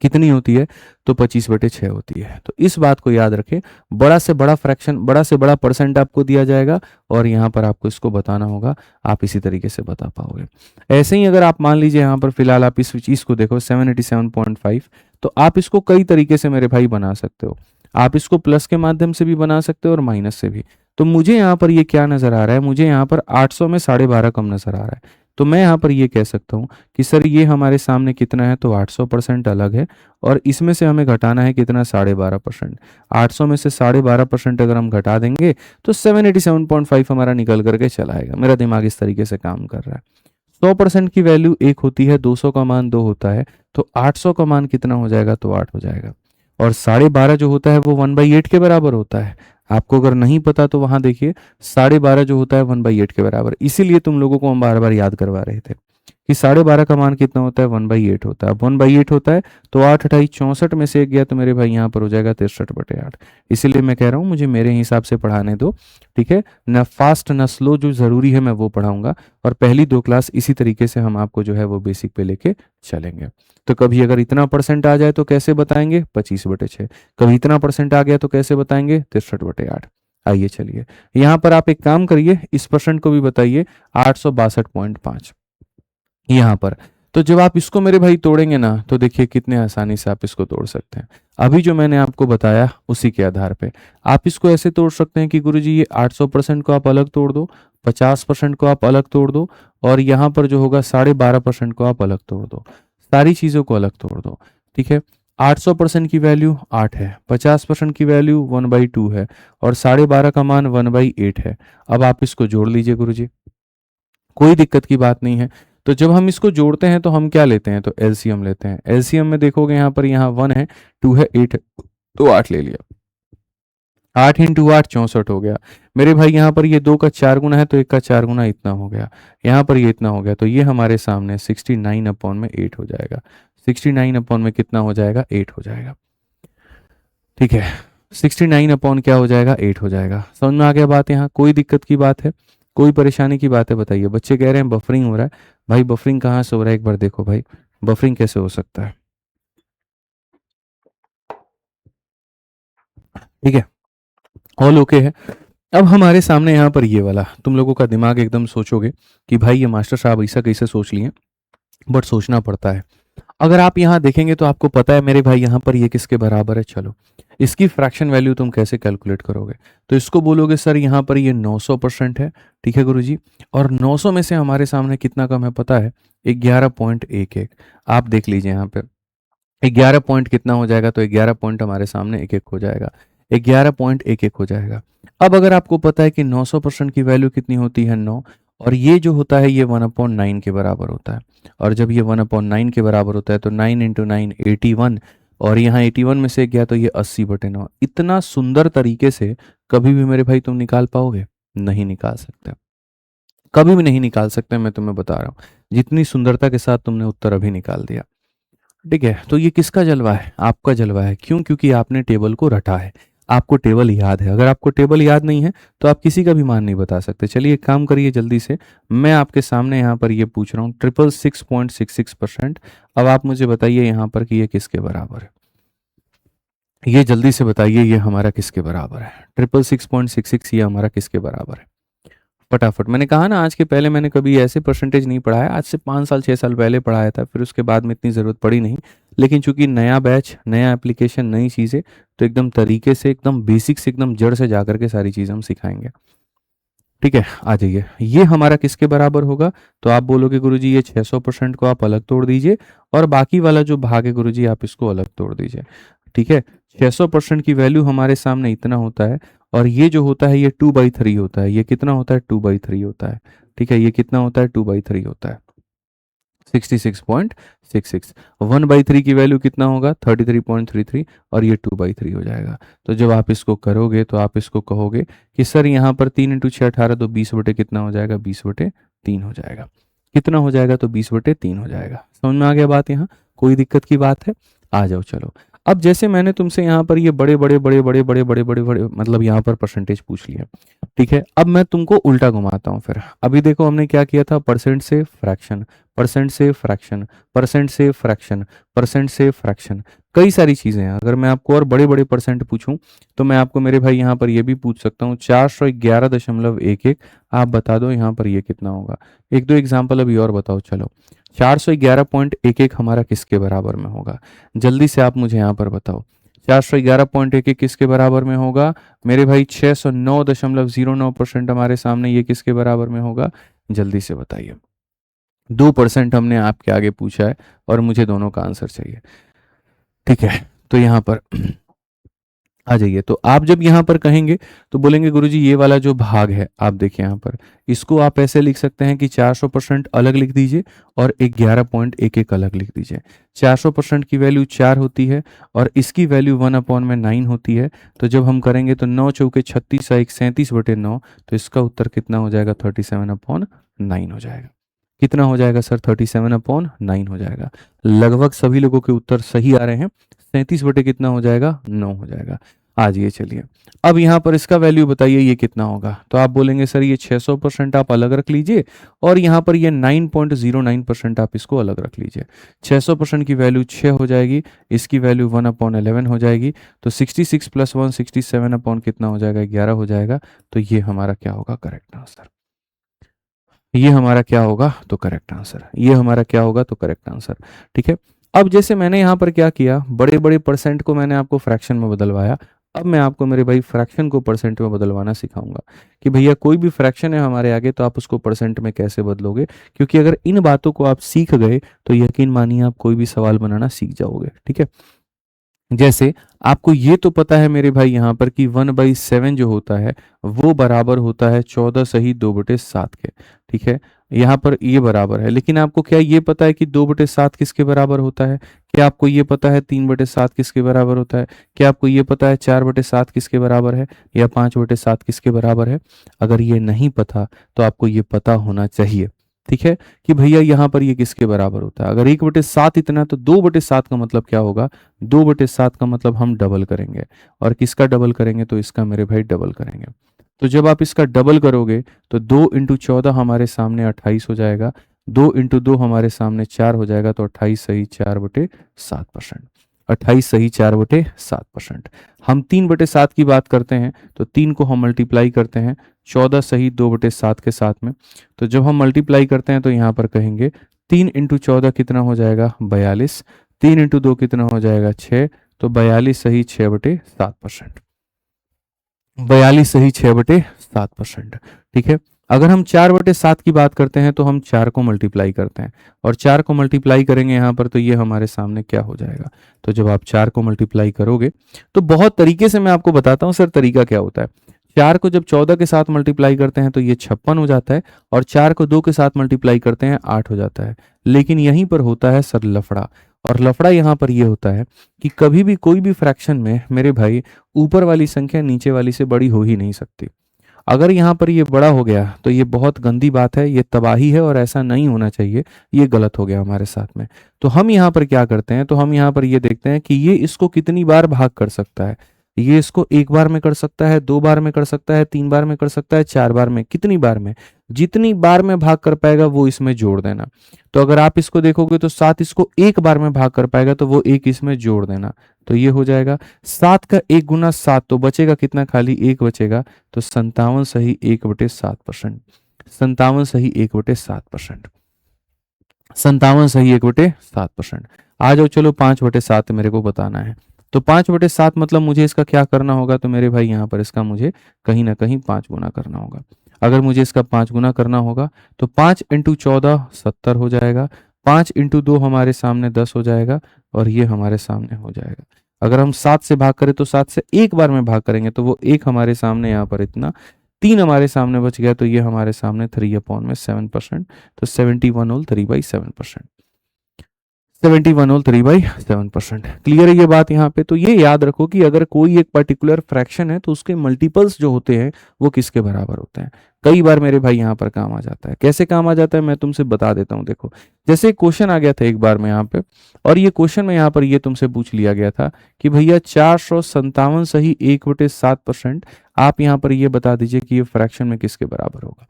कितनी होती है, तो 25/6 होती है। तो इस बात को याद रखें, बड़ा से बड़ा फ्रैक्शन, बड़ा से बड़ा परसेंट आपको दिया जाएगा और यहाँ पर आपको इसको बताना होगा, आप इसी तरीके से बता पाओगे। ऐसे ही अगर आप मान लीजिए यहाँ पर फिलहाल आप इस चीज़ को देखो 787.5, तो आप इसको कई तरीके से मेरे भाई बना सकते हो। आप इसको प्लस के माध्यम से भी बना सकते हो और माइनस से भी। तो मुझे यहाँ पर ये क्या नज़र आ रहा है, मुझे यहाँ पर 800 में 12.5 कम नज़र आ रहा है। तो मैं यहाँ पर ये कह सकता हूँ कि सर ये हमारे सामने कितना है, तो 800% अलग है और इसमें से हमें घटाना है कितना, 12.5%। 800 में से 12.5% अगर हम घटा देंगे तो 787.5 हमारा निकल करके चला आएगा। मेरा दिमाग इस तरीके से काम कर रहा है। 100% की वैल्यू 1 होती है, 200 का मान 2 होता है, तो 800 का मान कितना हो जाएगा, तो 8 हो जाएगा। और 12.5 जो होता है वो 1/8 के बराबर होता है। आपको अगर नहीं पता तो वहां देखिए 12.5 जो होता है 1/8 के बराबर। इसीलिए तुम लोगों को हम बार बार याद करवा रहे थे कि 12.5 का मान कितना होता है, 1/8 होता है। अब 1/8 होता है तो 8 28 64 में से एक गया तो मेरे भाई यहाँ पर हो जाएगा 63/8। इसीलिए मैं कह रहा हूँ मुझे मेरे हिसाब से पढ़ाने दो, ठीक है ना, फास्ट ना स्लो, जो ज़रूरी है मैं वो पढ़ाऊंगा। और पहली 2 क्लास इसी तरीके से हम आपको जो है वो बेसिक पे लेके चलेंगे। तो कभी अगर इतना परसेंट आ जाए तो कैसे बताएंगे, 25/6। कभी इतना परसेंट आ गया तो कैसे बताएंगे, 63/8। आइए चलिए यहाँ पर आप एक काम करिए, इस परसेंट को भी बताइए, 862.5 यहाँ पर। तो जब आप इसको मेरे भाई तोड़ेंगे ना तो देखिए कितने आसानी से आप इसको तोड़ सकते हैं। अभी जो मैंने आपको बताया उसी के आधार पे आप इसको ऐसे तोड़ सकते हैं कि गुरुजी ये 800% को आप अलग तोड़ दो, 50% को आप अलग तोड़ दो और यहाँ पर जो होगा 12.5% को आप अलग तोड़ दो। सारी चीज़ों को अलग तोड़ दो, ठीक है। 800% की वैल्यू 8 है, 50% की वैल्यू 1/2 है और 12.5 का मान 1/8 है। अब आप इसको जोड़ लीजिए गुरुजी, कोई दिक्कत की बात नहीं है। तो जब हम इसको जोड़ते हैं तो हम क्या लेते हैं, तो एलसीएम लेते हैं। एलसीएम में देखोगे यहाँ पर यहाँ 1 है, 2 है, 8 है, तो 8 ले लिया। 8 इंटू 8 64 हो गया मेरे भाई। यहाँ पर ये 2 का 4 गुना है तो 1 का 4 गुना इतना हो गया, यहाँ पर ये इतना हो गया, तो ये हमारे सामने 69/8 हो जाएगा। 69 अपॉन में कितना हो जाएगा, 8 हो जाएगा, ठीक है। 69 अपॉन क्या हो जाएगा, 8 हो जाएगा। समझ में आ गया बात, यहाँ कोई दिक्कत की बात है, कोई परेशानी की बात है, बताइए। बच्चे कह रहे हैं बफरिंग हो रहा है, भाई बफरिंग कहाँ से हो रहा है, एक बार देखो भाई, बफरिंग कैसे हो सकता है, ठीक है, ऑल ओके है। अब हमारे सामने यहाँ पर ये वाला, तुम लोगों का दिमाग एकदम सोचोगे कि भाई ये मास्टर साहब ऐसा कैसे सोच लिए, बट सोचना पड़ता है। अगर आप यहाँ देखेंगे तो आपको पता है मेरे भाई यहाँ पर ये किसके बराबर है, चलो इसकी फ्रैक्शन वैल्यू तुम कैसे कैलकुलेट करोगे, तो इसको बोलोगे सर यहाँ पर ये 900% है, ठीक है गुरुजी। और 900 में से हमारे सामने कितना कम है पता है, 11.11। आप देख लीजिए यहाँ पे 11 पॉइंट कितना हो जाएगा, तो 11 पॉइंट हमारे सामने 1 1 हो जाएगा, 11.11 हो जाएगा। अब अगर आपको पता है कि 900% की वैल्यू कितनी होती है, 9, और ये जो होता है ये 1/9 के बराबर होता है। और जब ये 1/9 के बराबर होता है तो 9 इंटू 9 81, और यहाँ 81 में से गया तो ये 80/9। इतना सुंदर तरीके से कभी भी मेरे भाई तुम निकाल पाओगे, नहीं निकाल सकते, कभी भी नहीं निकाल सकते, मैं तुम्हें बता रहा हूँ। जितनी सुंदरता के साथ तुमने उत्तर अभी निकाल दिया, ठीक है। तो ये किसका जलवा है, आपका जलवा है। क्यों, क्योंकि आपने टेबल को रटा है, आपको टेबल याद है। अगर आपको टेबल याद नहीं है तो आप किसी का भी मान नहीं बता सकते। चलिए एक काम करिए जल्दी से, मैं आपके सामने यहाँ पर ये पूछ रहा हूँ 666.66%। अब आप मुझे बताइए यहाँ पर कि ये किसके बराबर है, ये जल्दी से बताइए ये हमारा किसके बराबर है, 666.66 ये हमारा किसके बराबर है, फटाफट। मैंने कहा ना आज के पहले मैंने कभी ऐसे परसेंटेज नहीं पढ़ाया, आज से 5 साल 6 साल पहले पढ़ाया था, फिर उसके बाद में इतनी ज़रूरत पड़ी नहीं। लेकिन चूंकि नया बैच, नया एप्लीकेशन, नई चीज़ें, तो एकदम तरीके से, एकदम बेसिक से, एकदम जड़ से जा करके सारी चीज़ें हम सिखाएंगे, ठीक है। आ जाइए, ये हमारा किसके बराबर होगा, तो आप बोलोगे गुरुजी ये 600% को आप अलग तोड़ दीजिए और बाकी वाला जो भाग है गुरुजी आप इसको अलग तोड़ दीजिए, ठीक है। 600% की वैल्यू हमारे सामने इतना होता है और ये जो होता है ये 2/3 होता है। ये कितना होता है, 2/3 होता है, ठीक है। ये कितना होता है, 2/3 होता है। 66.66। 1/3 की वैल्यू कितना होगा? 33.33 और ये 2/3 हो जाएगा। तो जब आप इसको करोगे तो आप इसको कहोगे कि सर यहाँ पर 3 इंटू 6 18 तो 20 बटे कितना हो जाएगा? 20/3 हो जाएगा। कितना हो जाएगा? तो 20/3 हो जाएगा। समझ में आ गया बात? यहाँ कोई दिक्कत की बात है? आ जाओ चलो। अब जैसे मैंने तुमसे यहाँ पर ये बड़े बड़े बड़े बड़े बड़े बड़े बड़े बड़े मतलब यहाँ पर परसेंटेज पूछ लिया, ठीक है। अब मैं तुमको उल्टा घुमाता हूँ फिर। अभी देखो हमने क्या किया था? परसेंट से फ्रैक्शन, परसेंट से फ्रैक्शन, परसेंट से फ्रैक्शन, परसेंट से फ्रैक्शन, कई सारी चीज़ें हैं। अगर मैं आपको और बड़े बड़े परसेंट पूछूं तो मैं आपको मेरे भाई यहाँ पर ये भी पूछ सकता हूँ 411.11। आप बता दो यहाँ पर ये कितना होगा? एक दो एग्जाम्पल अभी और बताओ चलो। 411.11 हमारा किसके बराबर में होगा? जल्दी से आप मुझे यहाँ पर बताओ। 411.11 किसके बराबर में होगा? मेरे भाई 609.09% हमारे सामने ये किसके बराबर में होगा? जल्दी से बताइए। 2% हमने आपके आगे पूछा है और मुझे दोनों का आंसर चाहिए, ठीक है। तो यहाँ पर आ जाइए। तो आप जब यहाँ पर कहेंगे तो बोलेंगे गुरुजी ये वाला जो भाग है, आप देखिए यहाँ पर, इसको आप ऐसे लिख सकते हैं कि 400% अलग लिख दीजिए और 11.11 अलग लिख दीजिए। 400% की वैल्यू 4 होती है और इसकी वैल्यू 1/9 होती है। तो जब हम करेंगे तो 9 चौके 36 1 37/9, तो इसका उत्तर कितना हो जाएगा? 37/9 हो जाएगा। कितना हो जाएगा सर? 37/9 हो जाएगा। लगभग सभी लोगों के उत्तर सही आ रहे हैं। 37 बटे कितना हो जाएगा? 9 हो जाएगा। आज ये चलिए, अब यहाँ पर इसका वैल्यू बताइए ये कितना होगा? तो आप बोलेंगे सर ये 600% आप अलग रख लीजिए और यहाँ पर ये 9.09% आप इसको अलग रख लीजिए। 600% की वैल्यू 6 हो जाएगी, इसकी वैल्यू 1/11 हो जाएगी। तो 66 + 1 67 अपॉन कितना हो जाएगा? 11 हो जाएगा। तो ये हमारा क्या होगा? Correct answer. ये हमारा क्या होगा? तो करेक्ट आंसर। ये हमारा क्या होगा? तो करेक्ट आंसर, ठीक है। अब जैसे मैंने यहाँ पर क्या किया, बड़े बड़े परसेंट को मैंने आपको फ्रैक्शन में बदलवाया। अब मैं आपको मेरे भाई फ्रैक्शन को परसेंट में बदलवाना सिखाऊंगा कि भैया कोई भी फ्रैक्शन है हमारे आगे तो आप उसको परसेंट में कैसे बदलोगे। क्योंकि अगर इन बातों को आप सीख गए तो यकीन मानिए आप कोई भी सवाल बनाना सीख जाओगे, ठीक है। जैसे आपको ये तो पता है मेरे भाई यहाँ पर कि 1/7 जो होता है वो बराबर होता है 14 सही 2/7 के, ठीक है। यहाँ पर ये बराबर है, लेकिन आपको क्या ये पता है कि 2/7 किसके बराबर होता है? क्या आपको ये पता है 3/7 किसके बराबर होता है? क्या आपको ये पता है 4/7 किसके बराबर है या 5/7 किसके बराबर है? अगर ये नहीं पता तो आपको ये पता होना चाहिए, ठीक है, कि भैया यहाँ पर ये किसके बराबर होता है। अगर 1/7 इतना तो 2/7 का मतलब क्या होगा? 2/7 का मतलब हम डबल करेंगे। और किसका डबल करेंगे? तो इसका मेरे भाई डबल करेंगे। तो जब आप इसका डबल करोगे तो 2 × 14 हमारे सामने 28 हो जाएगा। 2 × 2 हमारे सामने 4 हो जाएगा। तो 28 सही 4/7%। 28 सही 4/7%। हम 3/7 की बात करते हैं तो 3 को हम मल्टीप्लाई करते हैं 14 सही 2/7 के साथ में। तो जब हम मल्टीप्लाई करते हैं तो यहाँ पर कहेंगे 3 × 14 कितना हो जाएगा? 42। 3 × 2 कितना हो जाएगा? 6। तो 42 सही 6/7%। 42 सही 6/7%, ठीक है। अगर हम 4/7 की बात करते हैं तो हम 4 को मल्टीप्लाई करते हैं और 4 को मल्टीप्लाई करेंगे यहाँ पर तो ये हमारे सामने क्या हो जाएगा? तो जब आप 4 को मल्टीप्लाई करोगे तो बहुत तरीके से मैं आपको बताता हूँ सर तरीका क्या होता है। 4 को जब 14 के साथ मल्टीप्लाई करते हैं तो ये 56 हो जाता है और 4 को 2 के साथ मल्टीप्लाई करते हैं 8 हो जाता है। लेकिन यहीं पर होता है सर लफड़ा, और लफड़ा यहाँ पर ये होता है कि कभी भी कोई भी फ्रैक्शन में मेरे भाई ऊपर वाली संख्या नीचे वाली से बड़ी हो ही नहीं सकती। अगर यहाँ पर ये बड़ा हो गया तो ये बहुत गंदी बात है, ये तबाही है और ऐसा नहीं होना चाहिए, ये गलत हो गया हमारे साथ में। तो हम यहाँ पर क्या करते हैं? तो हम यहाँ पर ये देखते हैं कि ये इसको कितनी बार भाग कर सकता है। ये इसको 1 बार में कर सकता है, 2 बार में कर सकता है, 3 बार में कर सकता है, 4 बार में, कितनी बार में? जितनी बार में भाग कर पाएगा वो इसमें जोड़ देना। तो अगर आप इसको देखोगे तो 7 इसको 1 बार में भाग कर पाएगा तो वो 1 इसमें जोड़ देना। तो ये हो जाएगा 7 का 1 × 7, तो बचेगा कितना? खाली 1 बचेगा। तो 57 सही 1/7%। 57 सही 1/7%। 57 सही 1/7%। आ जाओ चलो 5/7 मेरे को बताना है। तो 5/7 मतलब मुझे इसका क्या करना होगा? तो मेरे भाई यहाँ पर इसका मुझे कहीं ना कहीं 5 गुना करना होगा। अगर मुझे इसका 5 गुना करना होगा तो 5 × 14 70 हो जाएगा। 5 × 2 हमारे सामने 10 हो जाएगा और ये हमारे सामने हो जाएगा। अगर हम 7 से भाग करें तो 7 से 1 बार में भाग करेंगे तो वो 1 हमारे सामने यहाँ पर इतना, 3 हमारे सामने बच गया तो ये हमारे सामने 3/7%। तो 71 होल 3/7%। 71 होल 3/7%। क्लियर है ये बात यहाँ पे? तो ये याद रखो कि अगर कोई एक पर्टिकुलर फ्रैक्शन है तो उसके मल्टीपल्स जो होते हैं वो किसके बराबर होते हैं। कई बार मेरे भाई यहाँ पर काम आ जाता है। कैसे काम आ जाता है मैं तुमसे बता देता हूँ। देखो, जैसे एक क्वेश्चन आ गया था एक बार में यहाँ पे, और ये क्वेश्चन में यहाँ पर ये तुमसे पूछ लिया गया था कि भैया 457 सही 1/7%, आप यहाँ पर ये बता दीजिए कि ये फ्रैक्शन में किसके बराबर होगा।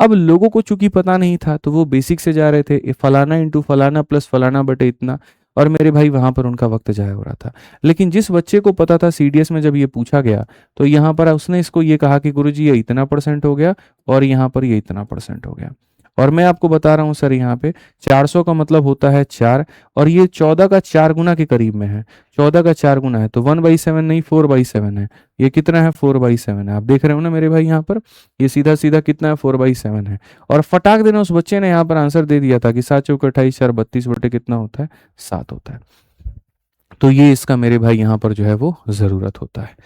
अब लोगों को चूंकि पता नहीं था तो वो बेसिक से जा रहे थे, फलाना इंटू फलाना प्लस फलाना बटे इतना, और मेरे भाई वहां पर उनका वक्त जाया हो रहा था। लेकिन जिस बच्चे को पता था सीडीएस में जब ये पूछा गया तो यहाँ पर उसने इसको ये कहा कि गुरुजी ये इतना परसेंट हो गया और यहाँ पर ये इतना परसेंट हो गया। और मैं आपको बता रहा हूँ सर, यहाँ पे 400 का मतलब होता है 4, और ये 14 का 4 गुना के करीब में है। 14 का 4 गुना है तो 1/7 नहीं 4/7 है। ये कितना है? 4/7 है। आप देख रहे हो ना मेरे भाई यहाँ पर, ये सीधा सीधा कितना है? 4/7 है। और फटाक देना उस बच्चे ने यहाँ पर आंसर दे दिया था कि 7 चौक 28 4 32 बटे कितना होता है? 7 होता है। तो ये इसका मेरे भाई यहाँ पर जो है वो जरूरत होता है।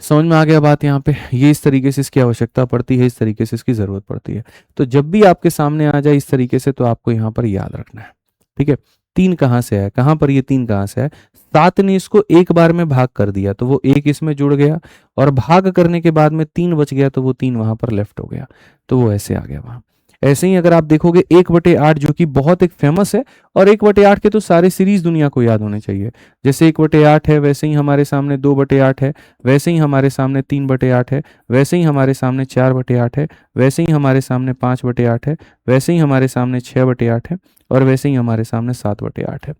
समझ में आ गया बात यहाँ पे? ये इस तरीके से इसकी आवश्यकता पड़ती है, इस तरीके से इसकी जरूरत पड़ती है। तो जब भी आपके सामने आ जाए इस तरीके से तो आपको यहाँ पर याद रखना है। ठीक है, 3 कहाँ से है? कहाँ पर ये 3 कहाँ से है? 7 ने इसको एक बार में भाग कर दिया तो वो 1 इसमें जुड़ गया, और भाग करने के बाद में 3 बच गया तो वो 3 वहां पर लेफ्ट हो गया, तो वो ऐसे आ गया वहां। ऐसे ही अगर आप देखोगे 1/8 जो कि बहुत एक फेमस है, और 1/8 के तो सारे सीरीज दुनिया को याद होने चाहिए। जैसे 1/8 है वैसे ही हमारे सामने 2/8 है, वैसे ही हमारे सामने 3/8 है, वैसे ही हमारे सामने 4/8 है, वैसे ही हमारे सामने 5/8 है, वैसे ही हमारे सामने 6/8 है, और वैसे ही हमारे सामने 7/8 है।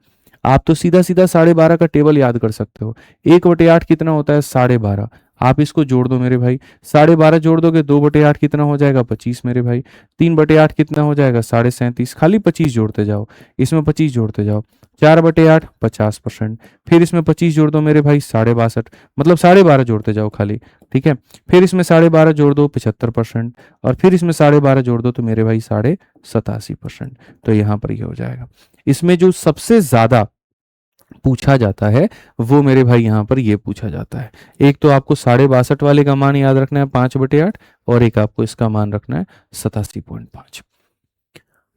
आप तो सीधा सीधा 12.5 का टेबल याद कर सकते हो। 1/8 कितना होता है? 12.5। आप इसको जोड़ दो मेरे भाई, 12.5 जोड़ दोगे 2/8 कितना हो जाएगा? 25 मेरे भाई। 3/8 कितना हो जाएगा? 37.5। खाली 25 जोड़ते जाओ, इसमें 25 जोड़ते जाओ। 4/8 50%, फिर इसमें 25 जोड़ दो मेरे भाई 62.5, मतलब 12.5 जोड़ते जाओ खाली। ठीक है, फिर इसमें 12.5 जोड़ दो 75%, और फिर इसमें 12.5 जोड़ दो तो मेरे भाई 87%। तो यहाँ पर ये हो जाएगा। इसमें जो सबसे ज्यादा पूछा जाता है वो मेरे भाई यहाँ पर ये पूछा जाता है। एक तो आपको 62.5 वाले का मान याद रखना है 5/8, और एक आपको इसका मान रखना है 87.5।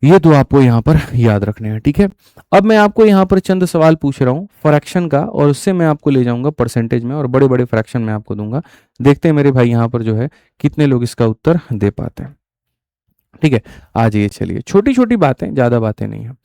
ये दो आपको यहाँ पर याद रखने हैं। ठीक है, अब मैं आपको यहाँ पर चंद सवाल पूछ रहा हूँ फ्रैक्शन का, और उससे मैं आपको ले जाऊंगा परसेंटेज में, और बड़े बड़े फ्रैक्शन मैं आपको दूंगा। देखते हैं मेरे भाई यहाँ पर जो है कितने लोग इसका उत्तर दे पाते हैं। ठीक है, आ जाइए, चलिए, छोटी छोटी बातें, ज्यादा बातें नहीं है।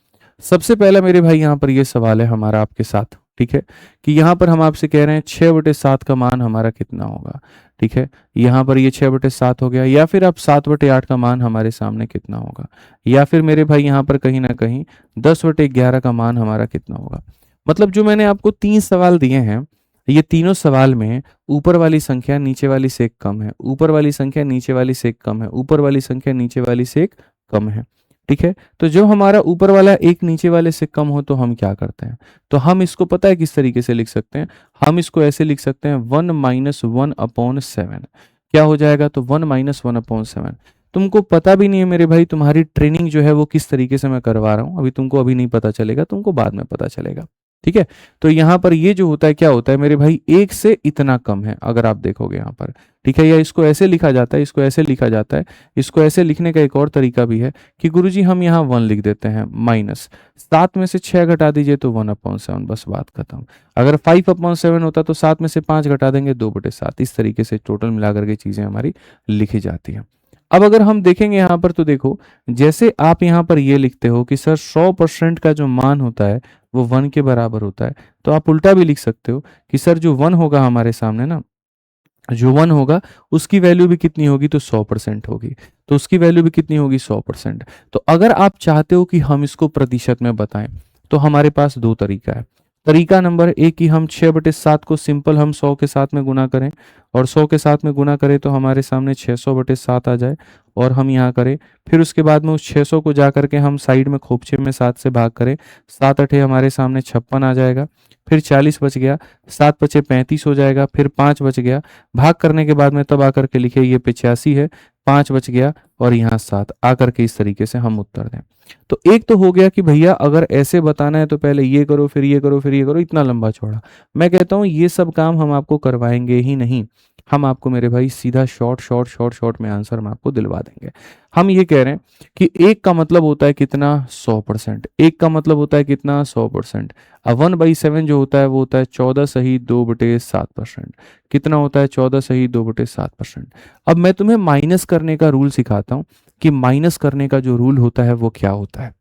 सबसे पहला मेरे भाई यहाँ पर ये सवाल है हमारा आपके साथ। ठीक है, कि यहाँ पर हम आपसे कह रहे हैं 6/7 का मान हमारा कितना होगा। ठीक है, यहाँ पर ये 6/7 हो गया, या फिर आप 7/8 का मान हमारे सामने कितना होगा, या फिर मेरे भाई यहाँ पर कहीं ना कहीं 10/11 का मान हमारा कितना होगा। मतलब जो मैंने आपको 3 सवाल दिए हैं, ये तीनों सवाल में ऊपर वाली संख्या नीचे वाली से एक कम है, ऊपर वाली संख्या नीचे वाली से एक कम है, ऊपर वाली संख्या नीचे वाली से एक कम है। ठीक है, तो जब हमारा ऊपर वाला एक नीचे वाले से कम हो तो हम क्या करते हैं? तो हम इसको पता है किस तरीके से लिख सकते हैं? हम इसको ऐसे लिख सकते हैं 1 - 1/7। क्या हो जाएगा? तो 1 - 1/7। तुमको पता भी नहीं है मेरे भाई, तुम्हारी ट्रेनिंग जो है वो किस तरीके से मैं करवा रहा हूँ, अभी तुमको अभी नहीं पता चलेगा, तुमको बाद में पता चलेगा। ठीक है, तो यहाँ पर ये जो होता है क्या होता है मेरे भाई, एक से इतना कम है अगर आप देखोगे यहाँ पर। ठीक है, या इसको ऐसे लिखा जाता है, इसको ऐसे लिखा जाता है। इसको ऐसे लिखने का एक और तरीका भी है कि गुरुजी हम यहाँ 1 लिख देते हैं, माइनस 7 में से 6 घटा दीजिए तो 1/7, बस बात खत्म। अगर 5/7 होता तो 7 में से 5 घटा देंगे 2/7। इस तरीके से टोटल मिलाकर के चीजें हमारी लिखी जाती हैं। अब अगर हम देखेंगे यहाँ पर तो देखो, जैसे आप यहाँ पर ये लिखते हो कि सर 100% का जो मान होता है वो 1 के बराबर होता है, तो आप उल्टा भी लिख सकते हो कि सर जो 1 होगा हमारे सामने ना, जो 1 होगा उसकी वैल्यू भी कितनी होगी? तो 100% होगी। तो उसकी वैल्यू भी कितनी होगी? 100%। तो अगर आप चाहते हो कि हम इसको प्रतिशत में बताएं तो हमारे पास 2 तरीका है। तरीका नंबर 1 कि हम 6/7 को सिंपल हम 100 के साथ में गुना करें, और 100 के साथ में गुना करें तो हमारे सामने 600/7 आ जाए, और हम यहाँ करें, फिर उसके बाद में उस 600 को जा करके हम साइड में खोपचे में 7 से भाग करें, 7 अठे हमारे सामने 56 आ जाएगा, फिर 40 बच गया, 7 बचे 35 हो जाएगा, फिर 5 बच गया, भाग करने के बाद में तब आकर के लिखे ये 85 है, 5 बच गया, और यहाँ 7 आकर के इस तरीके से हम उत्तर दें। तो एक तो हो गया कि भैया अगर ऐसे बताना है तो पहले ये करो, फिर ये करो, फिर ये करो, इतना लंबा चौड़ा। मैं कहता हूं ये सब काम हम आपको करवाएंगे ही नहीं। हम आपको मेरे भाई सीधा शॉर्ट शॉर्ट शॉर्ट शॉर्ट में आंसर हम आपको दिलवा देंगे। हम ये कह रहे हैं कि एक का मतलब होता है कितना 100%, एक का मतलब होता है कितना 100%। अब 1/7 जो होता है वो होता है 14 सही 2/7%। कितना होता है 14 सही 2/7%। अब मैं तुम्हें माइनस करने का रूल सिखाता हूँ कि माइनस करने का जो रूल होता है वो क्या होता है।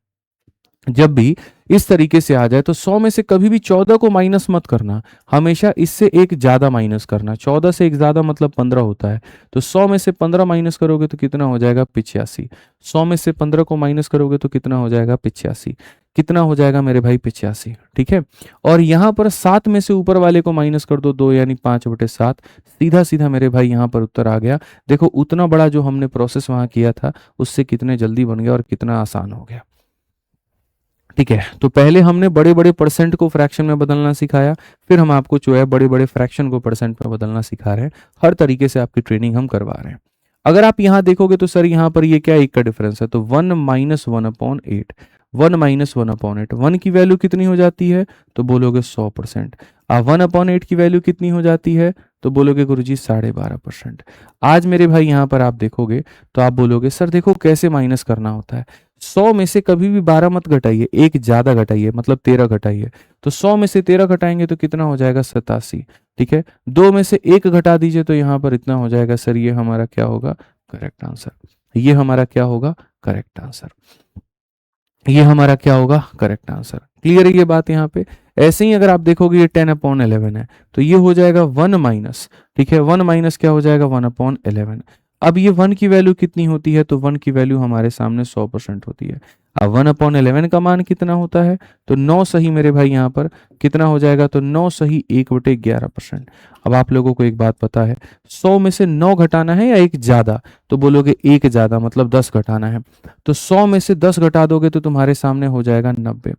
जब भी इस तरीके से आ जाए तो 100 में से कभी भी 14 को माइनस मत करना, हमेशा इससे एक ज्यादा माइनस करना। 14 से एक ज्यादा मतलब 15 होता है, तो 100 में से 15 माइनस करोगे तो कितना हो जाएगा 85। 100 में से 15 को माइनस करोगे तो कितना हो जाएगा 85। कितना हो जाएगा मेरे भाई 85, ठीक है। और यहाँ पर 7 में से ऊपर वाले को माइनस कर दो 2 यानी 5/7, सीधा सीधा मेरे भाई यहाँ पर उत्तर आ गया। देखो उतना बड़ा जो हमने प्रोसेस वहां किया था उससे कितने जल्दी बन गया और कितना आसान हो गया, ठीक है। तो पहले हमने बड़े बड़े परसेंट को फ्रैक्शन में बदलना सिखाया, फिर हम आपको जो है बड़े बड़े फ्रैक्शन को परसेंट में बदलना सिखा रहे हैं। हर तरीके से आपकी ट्रेनिंग हम करवा रहे हैं। अगर आप यहाँ देखोगे तो सर यहाँ पर ये क्या एक का डिफरेंस है, तो 1 - 1/8। 1 - 1/8, 1 की वैल्यू कितनी हो जाती है, तो बोलोगे 100%। 1/8 की वैल्यू कितनी हो जाती है, तो बोलोगे गुरुजी 12.5%। आज मेरे भाई यहाँ पर आप देखोगे तो आप बोलोगे सर देखो कैसे माइनस करना होता है। 100 में से कभी भी 12 मत घटाइए, एक ज्यादा घटाइए, मतलब 13 घटाइए। तो 100 में से 13 घटाएंगे तो कितना हो जाएगा 87, ठीक है। 2 में से 1 घटा दीजिए तो यहाँ पर इतना हो जाएगा। सर ये हमारा क्या होगा करेक्ट आंसर, ये हमारा क्या होगा करेक्ट आंसर, ये हमारा क्या होगा करेक्ट आंसर। क्लियर है ये बात यहाँ पे। ऐसे ही अगर आप देखोगे ये 10/11 है, तो ये हो जाएगा 1 माइनस, ठीक है। 1 माइनस क्या हो जाएगा 1/11। अब ये 1 की वैल्यू कितनी होती है, तो 1 की वैल्यू हमारे सामने 100% होती है। अब 1/11 का मान कितना होता है, तो 9 सही मेरे भाई यहाँ पर कितना हो जाएगा, तो 9 सही 1/11%। अब आप लोगों को एक बात पता है, 100 में से 9 घटाना है या एक ज्यादा, तो बोलोगे एक ज्यादा मतलब 10 घटाना है। तो 100 में से 10 घटा दोगे तो तुम्हारे सामने हो जाएगा 90।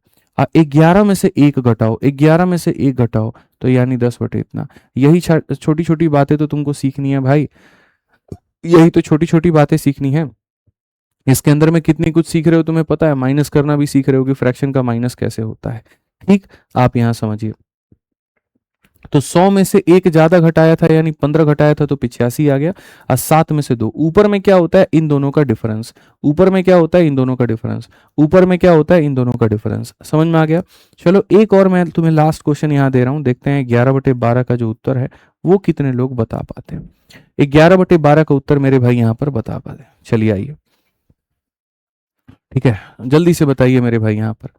11 में से एक घटाओ, 11 में से एक घटाओ, तो यानी 10 बटे इतना। यही छोटी छोटी बातें तो तुमको सीखनी है भाई, यही तो छोटी छोटी बातें सीखनी है। इसके अंदर में कितनी कुछ सीख रहे हो तुम्हें पता है, माइनस करना भी सीख रहे हो कि फ्रैक्शन का माइनस कैसे होता है, ठीक। आप यहां समझिए, तो 100 में से एक ज्यादा घटाया था यानी 15 घटाया था तो 85 आ गया। और 7 में से 2, ऊपर में क्या होता है इन दोनों का डिफरेंस, ऊपर में क्या होता है इन दोनों का डिफरेंस, ऊपर में क्या होता है इन दोनों का डिफरेंस। समझ में आ गया। चलो एक और मैं तुम्हें लास्ट क्वेश्चन यहाँ दे रहा हूँ, देखते हैं 11/12 का जो उत्तर है वो कितने लोग बता पाते हैं। 11/12 का उत्तर मेरे भाई यहाँ पर बता पाते, चलिए आइए, ठीक है। जल्दी से बताइए मेरे भाई यहाँ पर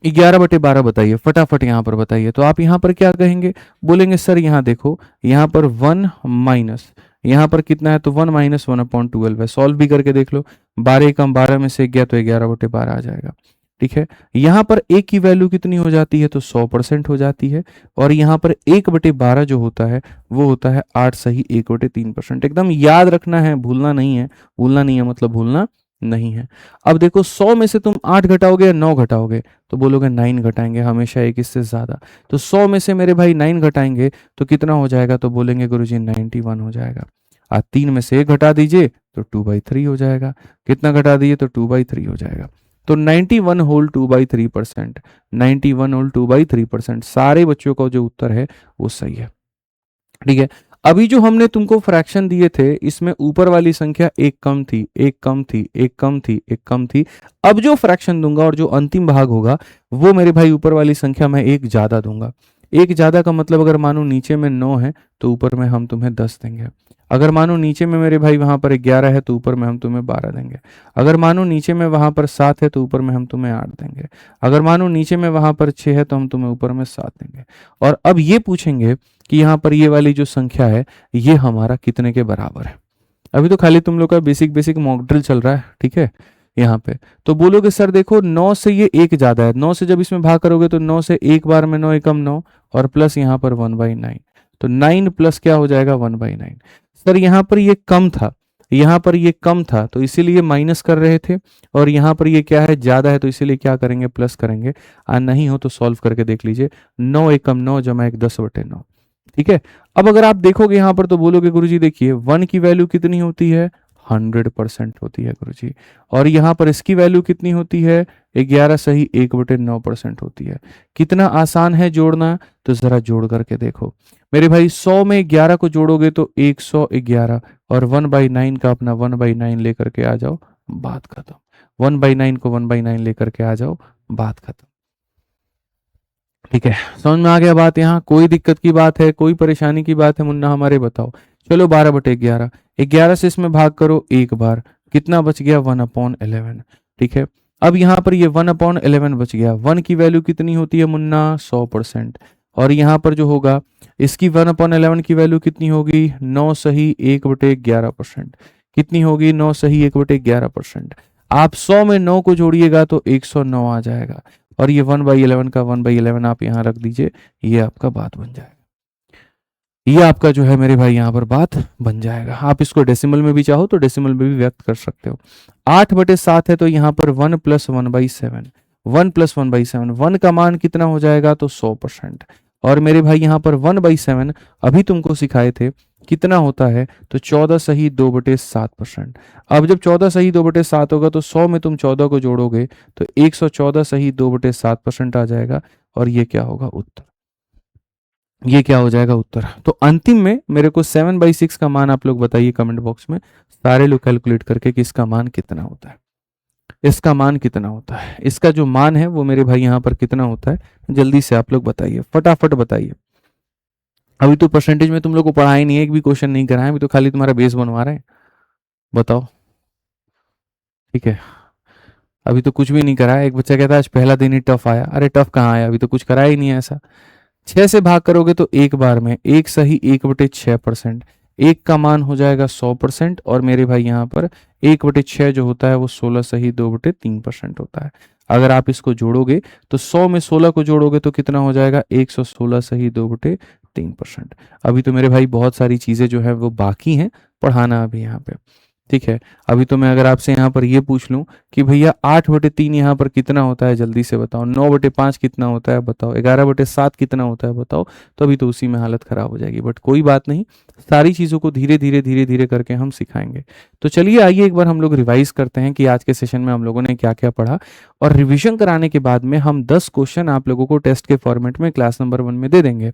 11/12 बताइए, फटाफट यहाँ पर बताइए। तो आप यहाँ पर क्या कहेंगे, बोलेंगे सर यहाँ देखो, यहाँ पर 1 माइनस, यहाँ पर कितना है तो 1 - 1/12 है। सॉल्व भी करके देख लो, 12 कम 12 में से गया तो 11/12 आ जाएगा, ठीक है। यहाँ पर एक की वैल्यू कितनी हो जाती है, तो 100% हो जाती है। और यहाँ पर 1/12 जो होता है वो होता है 8 सही 1/3%। एकदम याद रखना है, भूलना नहीं है, भूलना नहीं है मतलब भूलना नहीं है। अब देखो 100 में से तुम 8 घटाओगे या 9 घटाओगे, तो बोलोगे 9 घटाएंगे, हमेशा एक इससे ज्यादा। तो 100 में से मेरे भाई 9 घटाएंगे तो कितना हो जाएगा, तो बोलेंगे गुरुजी 91 हो जाएगा। आज 3 में से 1 घटा दीजिए तो 2/3 हो जाएगा। कितना घटा दीजिए तो 2/3 हो जाएगा। तो 91 होल 2/3%, 91 होल 2/3%, सारे बच्चों का जो उत्तर है वो सही है, ठीक है। अभी जो हमने तुमको फ्रैक्शन दिए थे इसमें ऊपर वाली संख्या एक कम थी, एक कम थी, एक कम थी, एक कम थी। अब जो फ्रैक्शन दूंगा और जो अंतिम भाग होगा वो मेरे भाई ऊपर वाली संख्या मैं एक ज्यादा दूंगा। एक ज्यादा का मतलब अगर मानो नीचे में 9 है तो ऊपर में हम तुम्हें 10 देंगे। अगर मानो नीचे में मेरे भाई वहां पर 11 है तो ऊपर में हम तुम्हें 12 देंगे। अगर मानो नीचे में वहां पर 7 है तो ऊपर में हम तुम्हें 8 देंगे। अगर मानो नीचे में वहां पर 6 है तो हम तुम्हें ऊपर में 7 देंगे। और अब ये पूछेंगे कि यहाँ पर ये वाली जो संख्या है ये हमारा कितने के बराबर है। अभी तो खाली तुम लोग का बेसिक बेसिक मॉक ड्रिल चल रहा है, ठीक है। यहाँ पे तो बोलोगे सर देखो 9 से ये एक ज्यादा है, 9 से जब इसमें भाग करोगे तो 9 से एक बार में 9 एकम 9 और प्लस यहाँ पर 1/9, तो 9 प्लस क्या हो जाएगा 1/9। सर यहाँ पर ये कम था, यहाँ पर ये कम था तो इसीलिए माइनस कर रहे थे, और यहाँ पर ये क्या है ज्यादा है तो इसीलिए क्या करेंगे प्लस करेंगे। नहीं हो तो सॉल्व करके देख लीजिए, 9 एकम 9 जमा 1 10/9, ठीक है। अब अगर आप देखोगे यहाँ पर तो बोलोगे गुरुजी देखिए 1 की वैल्यू कितनी होती है 100% होती है गुरुजी। और यहाँ पर इसकी वैल्यू कितनी होती है? 11 सही 1/9% होती है। कितना आसान है जोड़ना, तो जरा जोड़ करके देखो मेरे भाई। 100 में 11 को जोड़ोगे तो 111, और 1/9 का अपना 1/9 लेकर के आ जाओ, बात खत्म। 1/9 को 1/9 लेकर के आ जाओ, बात खत्म। ठीक है, समझ में आ गया बात? यहाँ कोई दिक्कत की बात है, कोई परेशानी की बात है मुन्ना हमारे, बताओ। चलो 12/11, 11 से इसमें भाग करो एक बार, कितना बच गया? 1/11। ठीक है, अब यहाँ पर ये 1/11 बच गया। 1 की वैल्यू कितनी होती है मुन्ना? 100%। और यहाँ पर जो होगा इसकी 1/11 की वैल्यू कितनी होगी? 9 सही 1/11%। कितनी होगी? 9 सही 1/11%। आप 100 में 9 को जोड़िएगा तो 109 आ जाएगा, और ये 1/11 का 1/11 आप यहाँ रख दीजिए, ये आपका बात बन जाएगा। ये आपका जो है मेरे भाई यहाँ पर बात बन जाएगा। आप इसको डेसिमल में भी चाहो तो डेसिमल में भी व्यक्त कर सकते हो। 8/7 है तो यहाँ पर 1 + 1/7, 1 + 1/7, 1 का मान कितना हो जाएगा? तो 100%। और मेरे भाई यहाँ पर 1/7 अभी तुमको सिखाए थे कितना होता है? तो 14 सही 2/7%। अब जब 14 सही 2/7 होगा तो 100 में तुम 14 को जोड़ोगे तो 114 सही 2/7% आ जाएगा, और ये क्या होगा? उत्तर। ये क्या हो जाएगा? उत्तर। तो अंतिम में मेरे को 7/6 का मान आप लोग बताइए कमेंट बॉक्स में, सारे लोग कैलकुलेट करके कि इसका मान कितना होता है, इसका मान कितना होता है, इसका जो मान है वो मेरे भाई यहाँ पर कितना होता है, जल्दी से आप लोग बताइए, फटाफट बताइए। अभी तो परसेंटेज में तुम लोग को पढ़ा ही नहीं है, एक भी क्वेश्चन नहीं कराए, अभी तो खाली तुम्हारा बेस बनवा रहे हैं। बताओ। ठीक है, अभी तो कुछ भी नहीं कराया। एक बच्चा कहता है आज पहला दिन ही टफ आया। अरे टफ कहाँ आया, अभी तो कुछ कराया ही नहीं है ऐसा। 6 से भाग करोगे तो एक बार में 1 सही 1/6%। 1 का मान हो जाएगा 100%, और मेरे भाई यहाँ पर 1/6 जो होता है वो 16 सही 2/3% होता है। अगर आप इसको जोड़ोगे तो 100 में 16 को जोड़ोगे तो कितना हो जाएगा? 116 सही 2/3%। अभी तो मेरे भाई बहुत सारी चीज़ें जो है वो बाकी हैं पढ़ाना अभी यहाँ पे। ठीक है, अभी तो मैं अगर आपसे यहाँ पर ये पूछ लूँ कि भैया 8/3 यहाँ पर कितना होता है, जल्दी से बताओ। 9/5 कितना होता है बताओ। 11/7 कितना होता है बताओ। तो अभी तो उसी में हालत खराब हो जाएगी, बट कोई बात नहीं, सारी चीज़ों को धीरे धीरे धीरे धीरे करके हम सिखाएंगे। तो चलिए आइए एक बार हम लोग रिवाइज करते हैं कि आज के सेशन में हम लोगों ने क्या क्या पढ़ा, और रिविजन कराने के बाद में हम 10 क्वेश्चन आप लोगों को टेस्ट के फॉर्मेट में क्लास नंबर 1 में दे देंगे।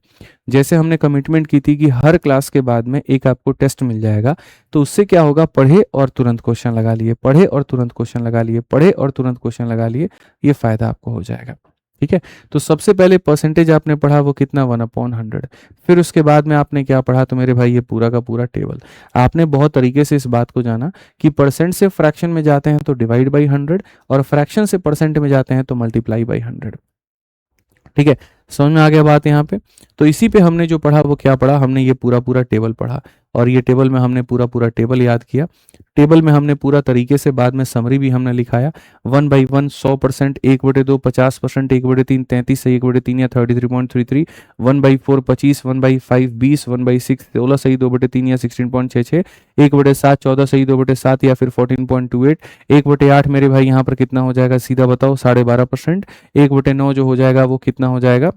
जैसे हमने कमिटमेंट की थी कि हर क्लास के बाद में एक आपको टेस्ट मिल जाएगा, तो उससे क्या होगा? पढ़े और तुरंत क्वेश्चन लगा लिए, पढ़े और तुरंत क्वेश्चन लगा लिए, पढ़े और तुरंत क्वेश्चन लगा लिए, ये फायदा आपको हो जाएगा। ठीक है, तो सबसे पहले परसेंटेज आपने पढ़ा वो कितना? 1/100। फिर उसके बाद में आपने क्या पढ़ा? तो मेरे भाई ये पूरा का पूरा टेबल। आपने बहुत तरीके से इस बात को जाना कि परसेंट से फ्रैक्शन में जाते हैं तो डिवाइड बाई 100, और फ्रैक्शन से परसेंट में जाते हैं तो मल्टीप्लाई बाई 100। ठीक है, समझ में आ गया बात यहाँ पे? तो इसी पे हमने जो पढ़ा वो क्या पढ़ा? हमने ये पूरा पूरा टेबल पढ़ा, और ये टेबल में हमने पूरा पूरा टेबल याद किया। टेबल में हमने पूरा तरीके से बाद में समरी भी हमने लिखाया। 1/1 100%, 1/2 50%, 1/3 33 सही 1/3 या 33.33, 1/4 25, 1/5 20, 1/6 16 सही 2/3 या 16.66, 1/7 14 सही 2/7 या फिर 14.28, 1/8 मेरे भाई यहाँ पर कितना हो जाएगा? सीधा बताओ, 12.5%। 1/9 जो हो जाएगा वो कितना हो जाएगा?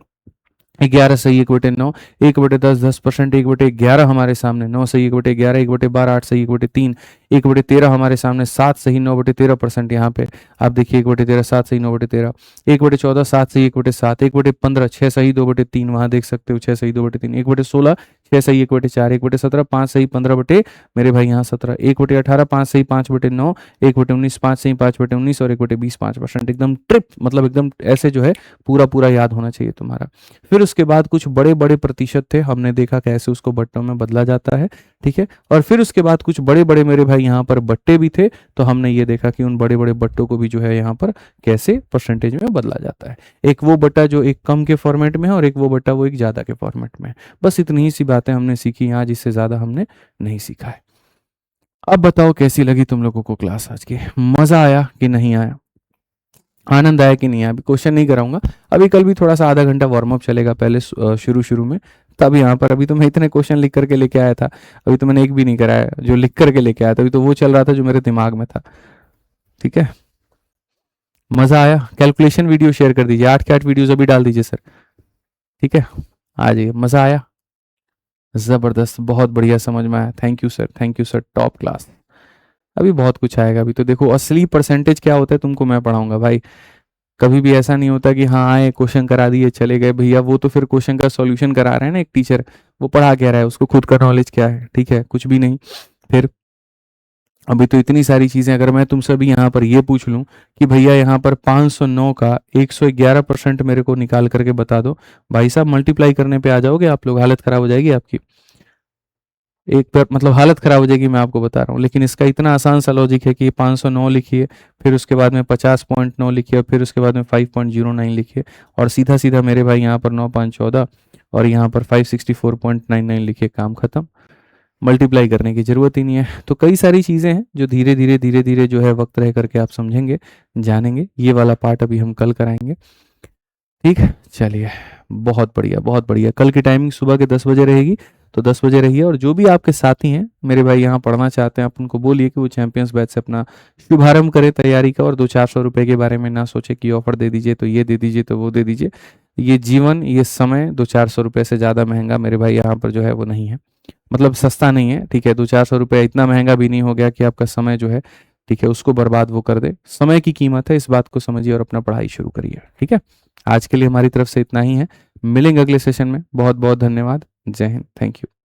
11 सही 1/9, 1/10 10%, 1/11 हमारे सामने 9 सही 1/11, 1/12 8 सही 1/3, 1/13 हमारे सामने 7 सही 9/13%। यहाँ पे आप देखिए 1/13 7 सही 9/13, 1/14 7 सही 1/7, 1/15 6 सही 2/3, वहाँ देख सकते हो 6 सही 2/3, 1/16 6 सही 1/4, 1/17 5 सही 15 मेरे भाई यहाँ 17, 1/18 5 सही 5/9, 1/19 5 सही 5/19, और 1/20 5%। एकदम ट्रिप, मतलब एकदम ऐसे जो है पूरा पूरा याद होना चाहिए तुम्हारा। फिर उसके बाद कुछ बड़े बड़े प्रतिशत थे, हमने देखा कैसे उसको बट्टों में बदला जाता है। ठीक है, और फिर उसके बाद कुछ बड़े बड़े मेरे भाई यहाँ पर बट्टे भी थे, तो हमने ये देखा कि उन बड़े बड़े बट्टों को भी जो है यहाँ पर कैसे परसेंटेज में बदला जाता है। एक वो बट्टा जो एक कम के फॉर्मेट में है, और एक वो बट्टा वो एक ज़्यादा के फॉर्मेट में है। बस इतनी ही सी बातें हमने सीखी यहाँ, जिससे ज़्यादा हमने नहीं सीखा है। अब बताओ कैसी लगी तुम लोगों को क्लास आज की? मज़ा आया कि नहीं आया? आनंद आया कि नहीं आया? अभी क्वेश्चन नहीं कराऊंगा, अभी कल भी थोड़ा सा आधा घंटा वार्म अप चलेगा पहले शुरू शुरू में, तब यहाँ पर। अभी तो मैं इतने क्वेश्चन लिख करके लेके आया था, अभी तो मैंने एक भी नहीं कराया जो लिख करके लेके आया था, अभी तो वो चल रहा था जो मेरे दिमाग में था। ठीक है, मज़ा आया? कैलकुलेशन वीडियो शेयर कर दीजिए, 8 के 8 वीडियोज अभी डाल दीजिए सर। ठीक है, आ जाइए। मज़ा आया? ज़बरदस्त, बहुत बढ़िया, समझ में आया। Thank you sir, thank you sir, top class. अभी बहुत कुछ आएगा। अभी तो देखो असली परसेंटेज क्या होता है तुमको मैं पढ़ाऊंगा भाई। कभी भी ऐसा नहीं होता कि हाँ आए क्वेश्चन करा दिए चले गए भैया, वो तो फिर क्वेश्चन का सॉल्यूशन करा रहे हैं ना एक टीचर, वो पढ़ा क्या रहा है, उसको खुद का नॉलेज क्या है, ठीक है, कुछ भी नहीं। फिर अभी तो इतनी सारी चीज़ें, अगर मैं तुमसे भी यहाँ पर ये पूछ लूँ कि भैया यहाँ पर 509 का 111% मेरे को निकाल करके बता दो, भाई साहब मल्टीप्लाई करने पे आ जाओगे आप लोग, हालत ख़राब हो जाएगी आपकी। एक पर मतलब हालत ख़राब हो जाएगी, मैं आपको बता रहा हूँ। लेकिन इसका इतना आसान सा लॉजिक है कि 509 लिखिए, फिर उसके बाद में 50.9 लिखिए, फिर उसके बाद में 5.09 लिखिए, और सीधा सीधा मेरे भाई यहाँ पर 9 5 14 और यहाँ पर 564.99 लिखिए, काम खत्म। मल्टीप्लाई करने की ज़रूरत ही नहीं है। तो कई सारी चीज़ें हैं जो धीरे धीरे जो है वक्त रह करके आप समझेंगे, जानेंगे। ये वाला पार्ट अभी हम कल कराएंगे, ठीक है। चलिए, बहुत बढ़िया बहुत बढ़िया। कल की टाइमिंग सुबह के 10 बजे रहेगी, तो 10 बजे रहिए। और जो भी आपके साथी हैं मेरे भाई यहाँ पढ़ना चाहते हैं, आप उनको बोलिए कि वो चैंपियंस बैच से अपना शुभारंभ करें तैयारी का, और 200-400 रुपए के बारे में ना सोचे कि ऑफर दे दीजिए तो ये दे दीजिए तो वो दे दीजिए। ये जीवन, ये समय 200-400 रुपये से ज़्यादा महंगा मेरे भाई यहाँ पर जो है वो नहीं है, मतलब सस्ता नहीं है, ठीक है। 200-400 रुपये इतना महंगा भी नहीं हो गया कि आपका समय जो है, ठीक है, उसको बर्बाद वो कर दे। समय की कीमत है, इस बात को समझिए और अपना पढ़ाई शुरू करिए, ठीक है। आज के लिए हमारी तरफ से इतना ही है, मिलेंगे अगले सेशन में। बहुत बहुत धन्यवाद। जय हिंद, थैंक यू।